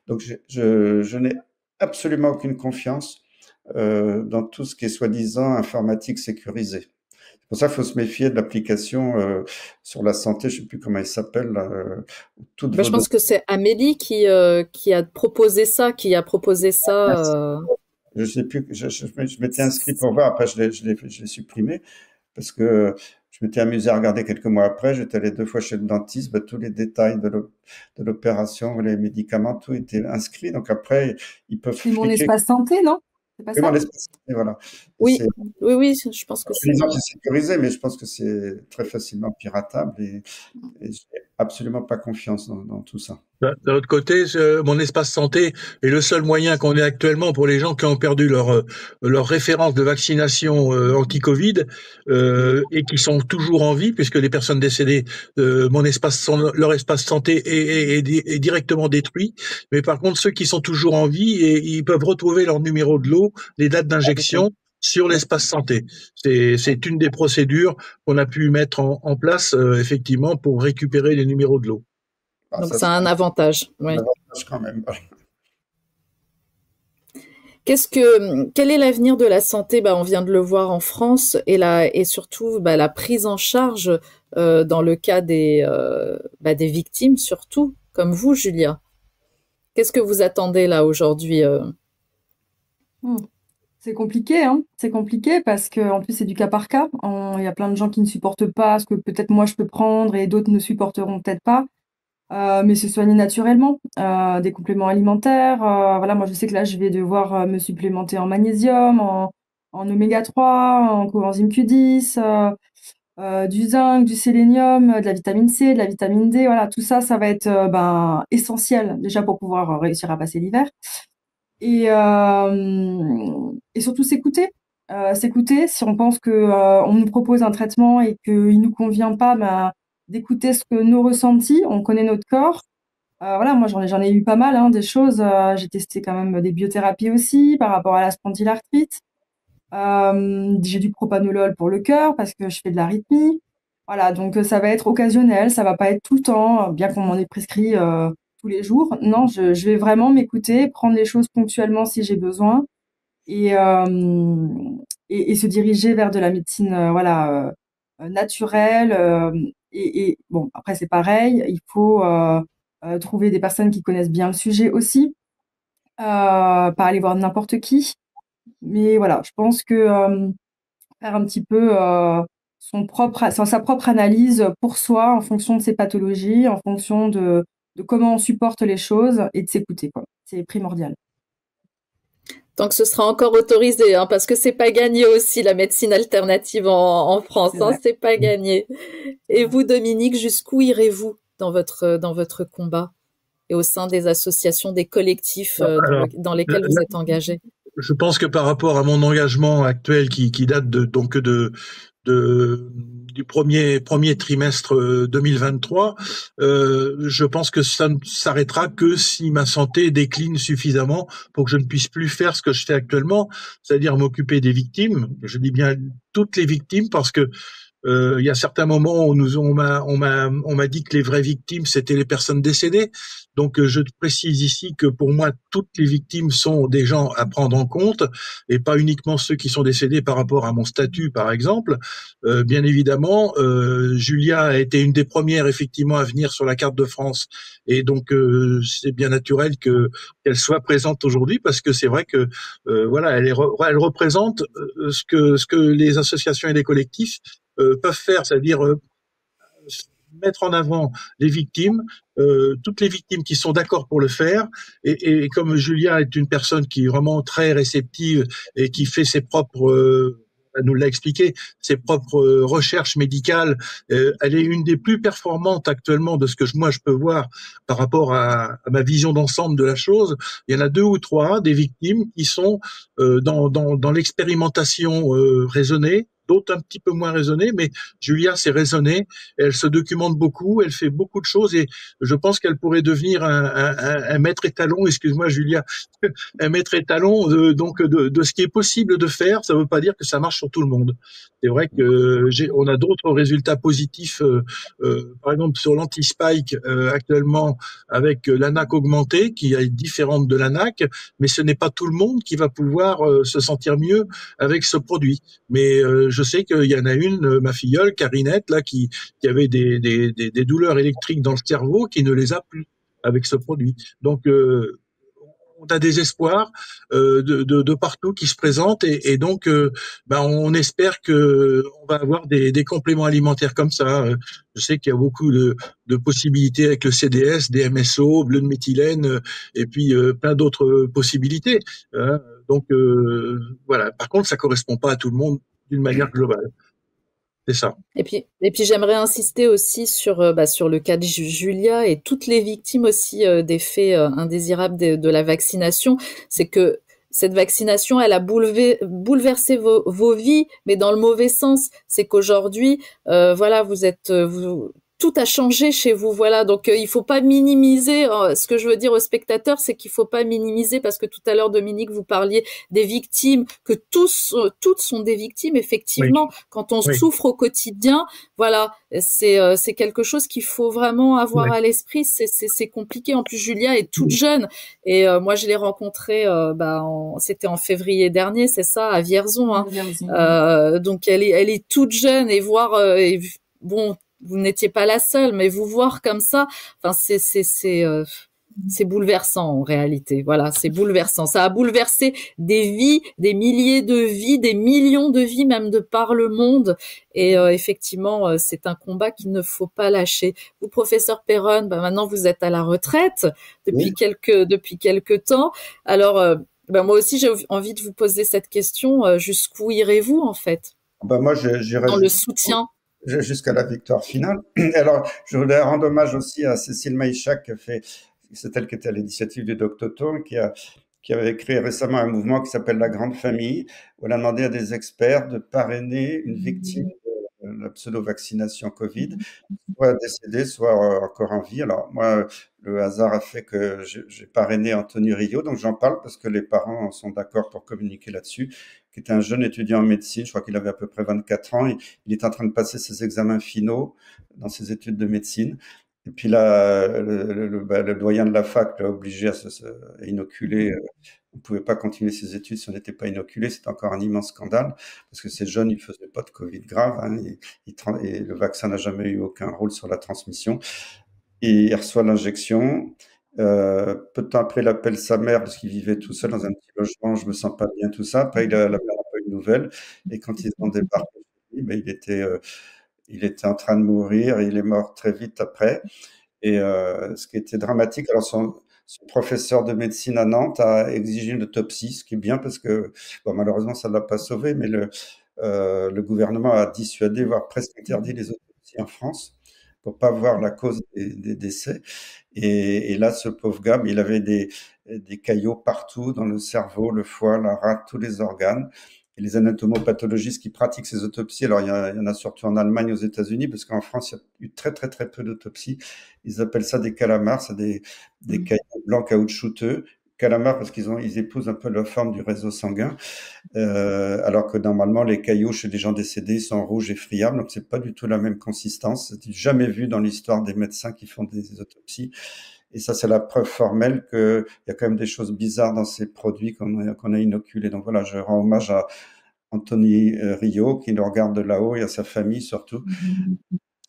Donc, je n'ai absolument aucune confiance dans tout ce qui est soi-disant informatique sécurisée. C'est pour ça qu'il faut se méfier de l'application sur la santé, je ne sais plus comment elle s'appelle. Je pense que c'est Amélie qui a proposé ça, Je sais plus, je m'étais inscrit pour voir, après je l'ai supprimé, parce que je m'étais amusé à regarder quelques mois après, j'étais allé 2 fois chez le dentiste, tous les détails de l'opération, les médicaments, tout était inscrit, donc après, ils peuvent C'est mon espace santé, non? C'est pas ça? Mon espace santé, voilà. Oui, je pense que c'est... C'est sécurisé, mais je pense que c'est très facilement piratable et je n'ai absolument pas confiance dans tout ça. D'un autre côté, mon espace santé est le seul moyen qu'on ait actuellement pour les gens qui ont perdu leur référence de vaccination anti-Covid et qui sont toujours en vie, puisque les personnes décédées, leur espace santé est directement détruit. Mais par contre, ceux qui sont toujours en vie, ils peuvent retrouver leur numéro de lot, les dates d'injection sur l'espace santé. C'est une des procédures qu'on a pu mettre en place effectivement pour récupérer les numéros de lot. Donc ça a un avantage. Oui. Un avantage quand même. Quel est l'avenir de la santé? On vient de le voir en France et surtout la prise en charge dans le cas des victimes, surtout comme vous, Julia. Qu'est-ce que vous attendez là aujourd'hui? C'est compliqué, hein. C'est compliqué parce que en plus c'est du cas par cas. Il y a plein de gens qui ne supportent pas ce que peut-être moi je peux prendre et d'autres ne supporteront peut-être pas. Mais se soigner naturellement, des compléments alimentaires. Voilà, moi je sais que là je vais devoir me supplémenter en magnésium, en oméga 3, en coenzyme Q10, du zinc, du sélénium, de la vitamine C, de la vitamine D. Voilà, tout ça, ça va être essentiel déjà pour pouvoir réussir à passer l'hiver. Et surtout s'écouter. S'écouter, si on pense que on nous propose un traitement et qu'il nous convient pas, d'écouter ce que nos ressentis, on connaît notre corps. Voilà, moi j'en ai eu pas mal, hein, des choses. J'ai testé quand même des biothérapies aussi par rapport à la spondylarthrite. J'ai du propanolol pour le cœur parce que je fais de l'arythmie. Voilà, donc ça va être occasionnel, ça va pas être tout le temps, bien qu'on m'en ait prescrit tous les jours. Non, je vais vraiment m'écouter, prendre les choses ponctuellement si j'ai besoin et se diriger vers de la médecine naturelle. Et bon, après c'est pareil, il faut trouver des personnes qui connaissent bien le sujet aussi, pas aller voir n'importe qui. Mais voilà, je pense que faire un petit peu sa propre analyse pour soi en fonction de ses pathologies, en fonction de comment on supporte les choses et de s'écouter, quoi. C'est primordial. Tant que ce sera encore autorisé, hein, parce que c'est pas gagné aussi la médecine alternative en France, c'est pas gagné. Et vous, Dominique, jusqu'où irez-vous dans votre combat et au sein des associations, des collectifs dans lesquels vous êtes engagés? Je pense que par rapport à mon engagement actuel qui date de du premier trimestre 2023, je pense que ça ne s'arrêtera que si ma santé décline suffisamment pour que je ne puisse plus faire ce que je fais actuellement, c'est-à-dire m'occuper des victimes. Je dis bien toutes les victimes parce que il y a certains moments où on m'a dit que les vraies victimes c'était les personnes décédées. Donc je précise ici que pour moi toutes les victimes sont des gens à prendre en compte et pas uniquement ceux qui sont décédés par rapport à mon statut par exemple. Bien évidemment, Julia a été une des premières effectivement à venir sur la carte de France et donc c'est bien naturel qu'elle soit présente aujourd'hui parce que c'est vrai que voilà elle représente ce que les associations et les collectifs peuvent faire, c'est-à-dire mettre en avant les victimes, toutes les victimes qui sont d'accord pour le faire. Et comme Julia est une personne qui est vraiment très réceptive et qui fait ses propres, elle nous l'a expliqué, ses propres recherches médicales, elle est une des plus performantes actuellement de ce que moi je peux voir par rapport à ma vision d'ensemble de la chose. Il y en a 2 ou 3 des victimes qui sont dans l'expérimentation raisonnée, d'autres un petit peu moins raisonnées, mais Julia c'est raisonné, elle se documente beaucoup, elle fait beaucoup de choses et je pense qu'elle pourrait devenir un maître étalon, excuse-moi Julia, un maître étalon de ce qui est possible de faire. Ça ne veut pas dire que ça marche sur tout le monde. C'est vrai que on a d'autres résultats positifs, par exemple sur l'anti-spike actuellement avec l'ANAC augmentée qui est différente de l'ANAC, mais ce n'est pas tout le monde qui va pouvoir se sentir mieux avec ce produit. Mais je sais qu'il y en a une, ma filleule, Carinette, là, qui avait des douleurs électriques dans le cerveau, qui ne les a plus avec ce produit. Donc, on a des espoirs de partout qui se présentent et donc on espère que on va avoir des compléments alimentaires comme ça. Je sais qu'il y a beaucoup de possibilités avec le CDS, des MSO, bleu de méthylène et puis plein d'autres possibilités. Donc voilà. Par contre, ça correspond pas à tout le monde d'une manière globale. C'est ça. Et puis j'aimerais insister aussi sur le cas de Julia et toutes les victimes aussi d'effets indésirables de la vaccination. C'est que cette vaccination, elle a bouleversé vos vies, mais dans le mauvais sens. C'est qu'aujourd'hui, voilà, tout a changé chez vous, voilà. Donc il faut pas minimiser. Ce que je veux dire aux spectateurs, c'est qu'il faut pas minimiser parce que tout à l'heure, Dominique, vous parliez des victimes, que toutes sont des victimes. Effectivement, oui. Quand on souffre au quotidien, voilà, c'est quelque chose qu'il faut vraiment avoir à l'esprit. C'est compliqué. En plus, Julia est toute jeune et moi, je l'ai rencontrée. C'était en février dernier, c'est ça, à Vierzon. Hein. Donc elle est toute jeune et bon. Vous n'étiez pas la seule, mais vous voir comme ça, enfin c'est bouleversant en réalité. Voilà, c'est bouleversant. Ça a bouleversé des vies, des milliers de vies, des millions de vies même de par le monde. Et effectivement, c'est un combat qu'il ne faut pas lâcher. Vous, professeur Perron, maintenant vous êtes à la retraite depuis quelques temps. Alors, moi aussi j'ai envie de vous poser cette question. Jusqu'où irez-vous en fait moi, j'irai dans le soutien. Jusqu'à la victoire finale. Alors, je voudrais rendre hommage aussi à Cécile Maïchak, c'est elle qui était à l'initiative du Doc Toto, qui avait créé récemment un mouvement qui s'appelle La Grande Famille, où elle a demandé à des experts de parrainer une victime de la pseudo-vaccination Covid, soit décédée, soit encore en vie. Alors, moi, le hasard a fait que j'ai parrainé Anthony Rio, donc j'en parle parce que les parents sont d'accord pour communiquer là-dessus, qui était un jeune étudiant en médecine, je crois qu'il avait à peu près 24 ans, il est en train de passer ses examens finaux dans ses études de médecine. Et puis là, le doyen de la fac l'a obligé à inoculer. On ne pouvait pas continuer ses études si on n'était pas inoculé. C'est encore un immense scandale parce que ces jeunes, ils ne faisaient pas de Covid grave. Hein, et le vaccin n'a jamais eu aucun rôle sur la transmission. Et il reçoit l'injection. Peu de temps après, il appelle sa mère parce qu'il vivait tout seul dans un petit logement. Je me sens pas bien, tout ça. Après, la mère n'a pas eu de nouvelles. Et quand ils ont débarqué, il était en train de mourir. Et il est mort très vite après. Et ce qui était dramatique, alors son professeur de médecine à Nantes a exigé une autopsie, ce qui est bien parce que malheureusement, ça ne l'a pas sauvé. Mais le gouvernement a dissuadé, voire presque interdit les autopsies en France, pour pas voir la cause des décès. Et là, ce pauvre gars, il avait des caillots partout dans le cerveau, le foie, la rate, tous les organes. et les anatomopathologiste qui pratiquent ces autopsies. Alors, il y en a surtout en Allemagne, aux États-Unis, parce qu'en France, il y a eu très, très, très peu d'autopsies. Ils appellent ça des calamars, c'est des caillots blancs caoutchouteux. Calamars parce ils épousent un peu la forme du réseau sanguin, alors que normalement, les caillots chez les gens décédés sont rouges et friables, donc c'est pas du tout la même consistance. C'est jamais vu dans l'histoire des médecins qui font des autopsies. Et ça, c'est la preuve formelle qu'il y a quand même des choses bizarres dans ces produits qu'on a inoculés. Donc voilà, je rends hommage à Anthony Rio, qui nous regarde de là-haut, et à sa famille surtout.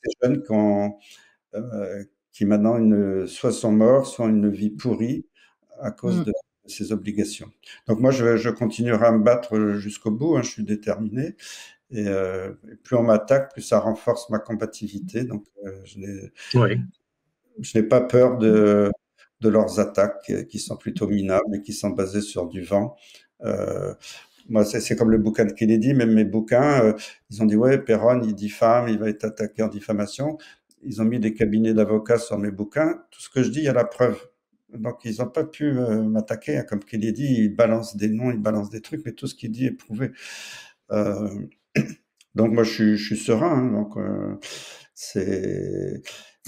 Ces jeunes qui maintenant soit sont morts, soit ont une vie pourrie à cause de ces obligations. Donc moi, je continuerai à me battre jusqu'au bout, hein, je suis déterminé. Et plus on m'attaque, plus ça renforce ma combativité. Donc je n'ai pas peur de leurs attaques qui sont plutôt minables et qui sont basées sur du vent. Moi, c'est comme le bouquin de Kennedy, même mes bouquins, ils ont dit, ouais, Perron, il diffame, il va être attaqué en diffamation. Ils ont mis des cabinets d'avocats sur mes bouquins. Tout ce que je dis, il y a la preuve. Donc, ils n'ont pas pu m'attaquer. Hein. Comme Kennedy, il balance des noms, il balance des trucs, mais tout ce qu'il dit est prouvé. Donc, moi, je suis serein. Hein. Donc,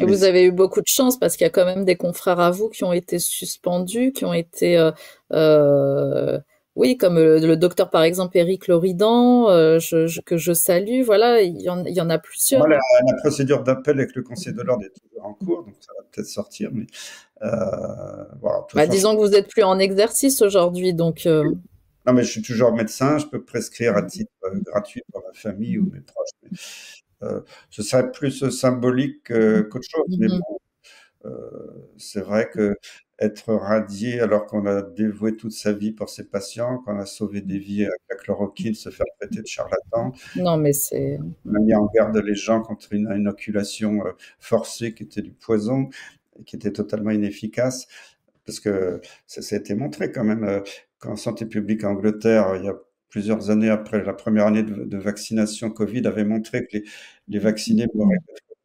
Et vous avez eu beaucoup de chance parce qu'il y a quand même des confrères à vous qui ont été suspendus, qui ont été, oui, comme le docteur par exemple Éric Loridan, que je salue. Voilà, il y en a plusieurs. Voilà, la procédure d'appel avec le Conseil de l'ordre est toujours en cours, donc ça va peut-être sortir. Mais voilà. Disons que vous êtes plus en exercice aujourd'hui, donc. Non, mais je suis toujours médecin. Je peux prescrire à titre gratuit pour ma famille ou mes proches. Mais, ce serait plus symbolique qu'autre chose. Mais bon, c'est vrai que être radié alors qu'on a dévoué toute sa vie pour ses patients, qu'on a sauvé des vies avec la chloroquine, se faire traiter de charlatan. Non, mais c'est. On a mis en garde les gens contre une inoculation forcée qui était du poison et qui était totalement inefficace. Parce que ça a été montré quand même qu'en santé publique en Angleterre, il y a plusieurs années après la première année de vaccination Covid, avait montré que les vaccinés mouraient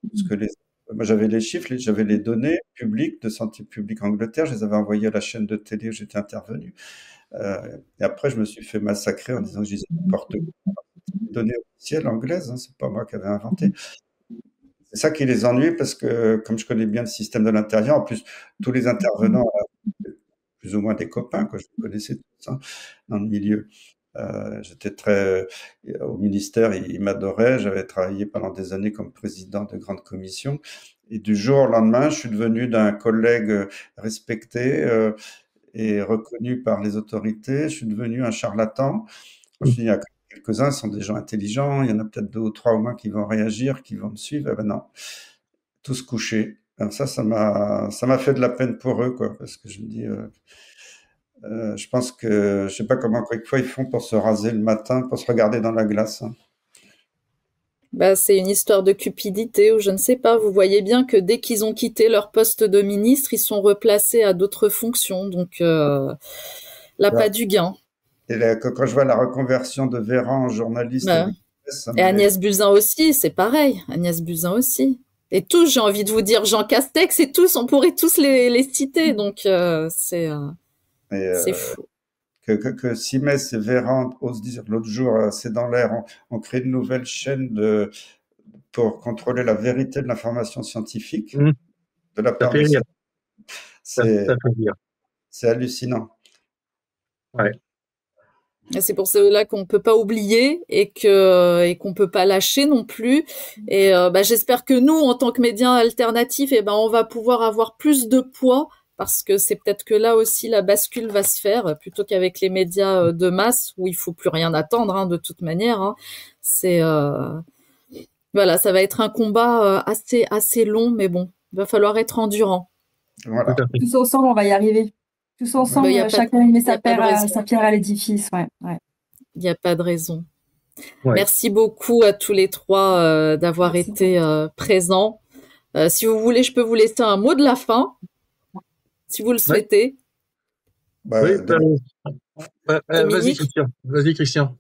plus que les autres. Moi, j'avais les chiffres, j'avais les données publiques de santé publique en Angleterre, je les avais envoyées à la chaîne de télé où j'étais intervenu. Et après, je me suis fait massacrer en disant que je disais n'importe quoi. Les données officielles anglaises, hein, c'est pas moi qui avais inventé. C'est ça qui les ennuie parce que, comme je connais bien le système de l'intérieur, en plus, tous les intervenants, plus ou moins des copains, que je connaissais tous hein, dans le milieu. J'étais au ministère, ils m'adoraient. J'avais travaillé pendant des années comme président de grandes commissions. Et du jour au lendemain, je suis devenu d'un collègue respecté et reconnu par les autorités. Je suis devenu un charlatan. Je me suis dit, il y a quelques-uns sont des gens intelligents. Il y en a peut-être 2 ou 3 au moins qui vont réagir, qui vont me suivre. Eh ben non, tous couchés. Alors ça m'a fait de la peine pour eux, quoi, parce que je me dis, je pense que je sais pas comment quelquefois ils font pour se raser le matin, pour se regarder dans la glace. Hein. C'est une histoire de cupidité ou je ne sais pas. Vous voyez bien que dès qu'ils ont quitté leur poste de ministre, ils sont replacés à d'autres fonctions. Donc pas du gain. Et quand je vois la reconversion de Véran en journaliste, et Agnès Buzyn aussi, c'est pareil. Agnès Buzyn aussi. Et tous, j'ai envie de vous dire, Jean Castex et tous, on pourrait tous les citer. Donc c'est fou. Que Simès et Véran osent dire l'autre jour, c'est dans l'air, on crée une nouvelle chaîne pour contrôler la vérité de l'information scientifique de la part de c'est hallucinant. Ouais. Et c'est pour cela qu'on peut pas oublier et qu'on peut pas lâcher non plus. Et j'espère que nous, en tant que médias alternatifs, on va pouvoir avoir plus de poids. Parce que c'est peut-être que là aussi la bascule va se faire plutôt qu'avec les médias de masse où il faut plus rien attendre hein, de toute manière. Hein. C'est voilà, ça va être un combat assez long, mais bon, il va falloir être endurant. Voilà. Tous ensemble, on va y arriver. Tous ensemble, chacun met sa pierre à l'édifice. Ouais. Il n'y a pas de raison. Ouais. Merci beaucoup à tous les 3 d'avoir été présents. Si vous voulez, je peux vous laisser un mot de la fin. Si vous le souhaitez. Oui, vas-y, Christian.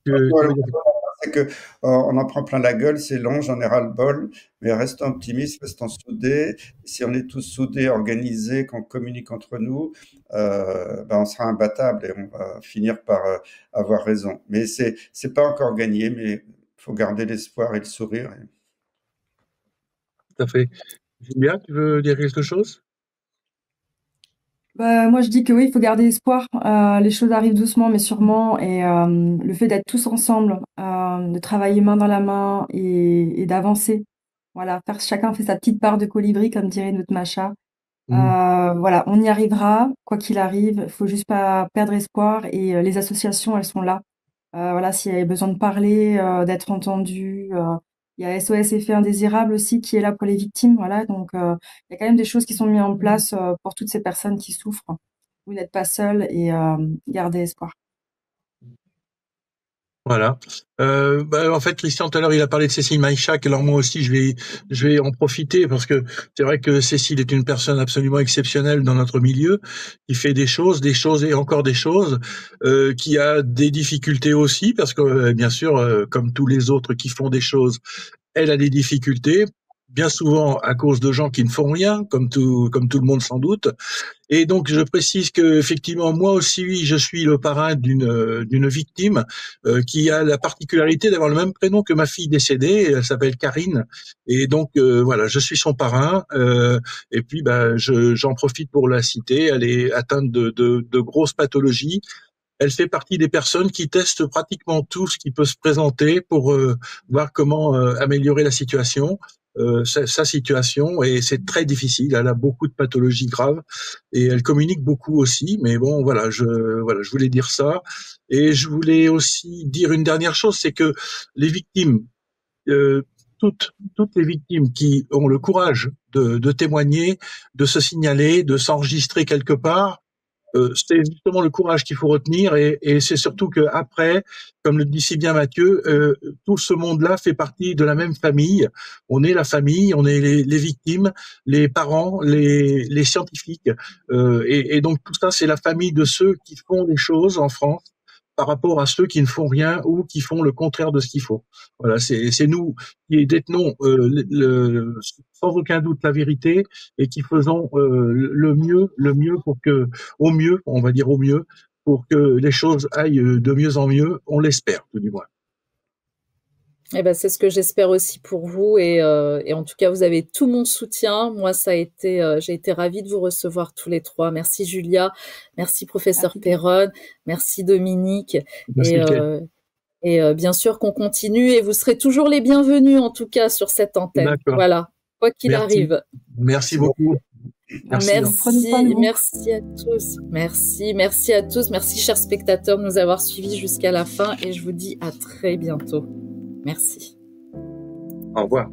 c'est que on en prend plein la gueule, c'est long, j'en ai ras-le-bol, mais restons optimistes, restons soudés. Si on est tous soudés, organisés, qu'on communique entre nous, on sera imbattable et on va finir par avoir raison. Mais c'est pas encore gagné, mais il faut garder l'espoir et le sourire. Tout à fait. Julia, tu veux dire quelque chose? Moi, je dis que oui, il faut garder espoir. Les choses arrivent doucement, mais sûrement. Et le fait d'être tous ensemble, de travailler main dans la main et d'avancer. Voilà, chacun fait sa petite part de colibri, comme dirait notre Macha. Voilà, on y arrivera, quoi qu'il arrive. Il faut juste pas perdre espoir. Et les associations, elles sont là. Voilà, s'il y a besoin de parler, d'être entendu. Il y a SOS Effets Indésirables aussi qui est là pour les victimes. Voilà, donc il y a quand même des choses qui sont mises en place pour toutes ces personnes qui souffrent. Vous n'êtes pas seul et gardez espoir. Voilà. En fait, Christian, tout à l'heure, il a parlé de Cécile Maïchak. Alors moi aussi, je vais en profiter parce que c'est vrai que Cécile est une personne absolument exceptionnelle dans notre milieu, qui fait des choses et encore des choses, qui a des difficultés aussi parce que, bien sûr, comme tous les autres qui font des choses, elle a des difficultés. Bien souvent à cause de gens qui ne font rien, comme tout le monde sans doute. Et donc je précise que effectivement moi aussi je suis le parrain d'une victime qui a la particularité d'avoir le même prénom que ma fille décédée. Elle s'appelle Karine. Et donc voilà, je suis son parrain. Et puis j'en profite pour la citer. Elle est atteinte de grosses pathologies. Elle fait partie des personnes qui testent pratiquement tout ce qui peut se présenter pour voir comment améliorer la situation. Sa situation, et c'est très difficile. Elle a beaucoup de pathologies graves et elle communique beaucoup aussi. Mais bon, voilà, je voulais dire ça. Et je voulais aussi dire une dernière chose, c'est que les victimes, toutes les victimes qui ont le courage de témoigner, de se signaler, de s'enregistrer quelque part, c'est justement le courage qu'il faut retenir, et c'est surtout que après, comme le dit si bien Mathieu, tout ce monde-là fait partie de la même famille. On est la famille, on est les victimes, les parents, les scientifiques, et donc tout ça, c'est la famille de ceux qui font les choses en France par rapport à ceux qui ne font rien ou qui font le contraire de ce qu'il faut. Voilà, c'est nous qui détenons sans aucun doute la vérité et qui faisons le mieux pour que, au mieux, on va dire au mieux, pour que les choses aillent de mieux en mieux, on l'espère tout du moins. Eh ben, c'est ce que j'espère aussi pour vous, et en tout cas vous avez tout mon soutien. Moi j'ai été ravie de vous recevoir tous les trois. Merci Julia, merci professeur Perronne, merci Dominique, merci, et bien sûr qu'on continue, et vous serez toujours les bienvenus en tout cas sur cette antenne. Voilà, quoi qu'il arrive. Merci beaucoup. Merci à tous. Merci à tous. Merci chers spectateurs de nous avoir suivis jusqu'à la fin, et je vous dis à très bientôt. Merci. Au revoir.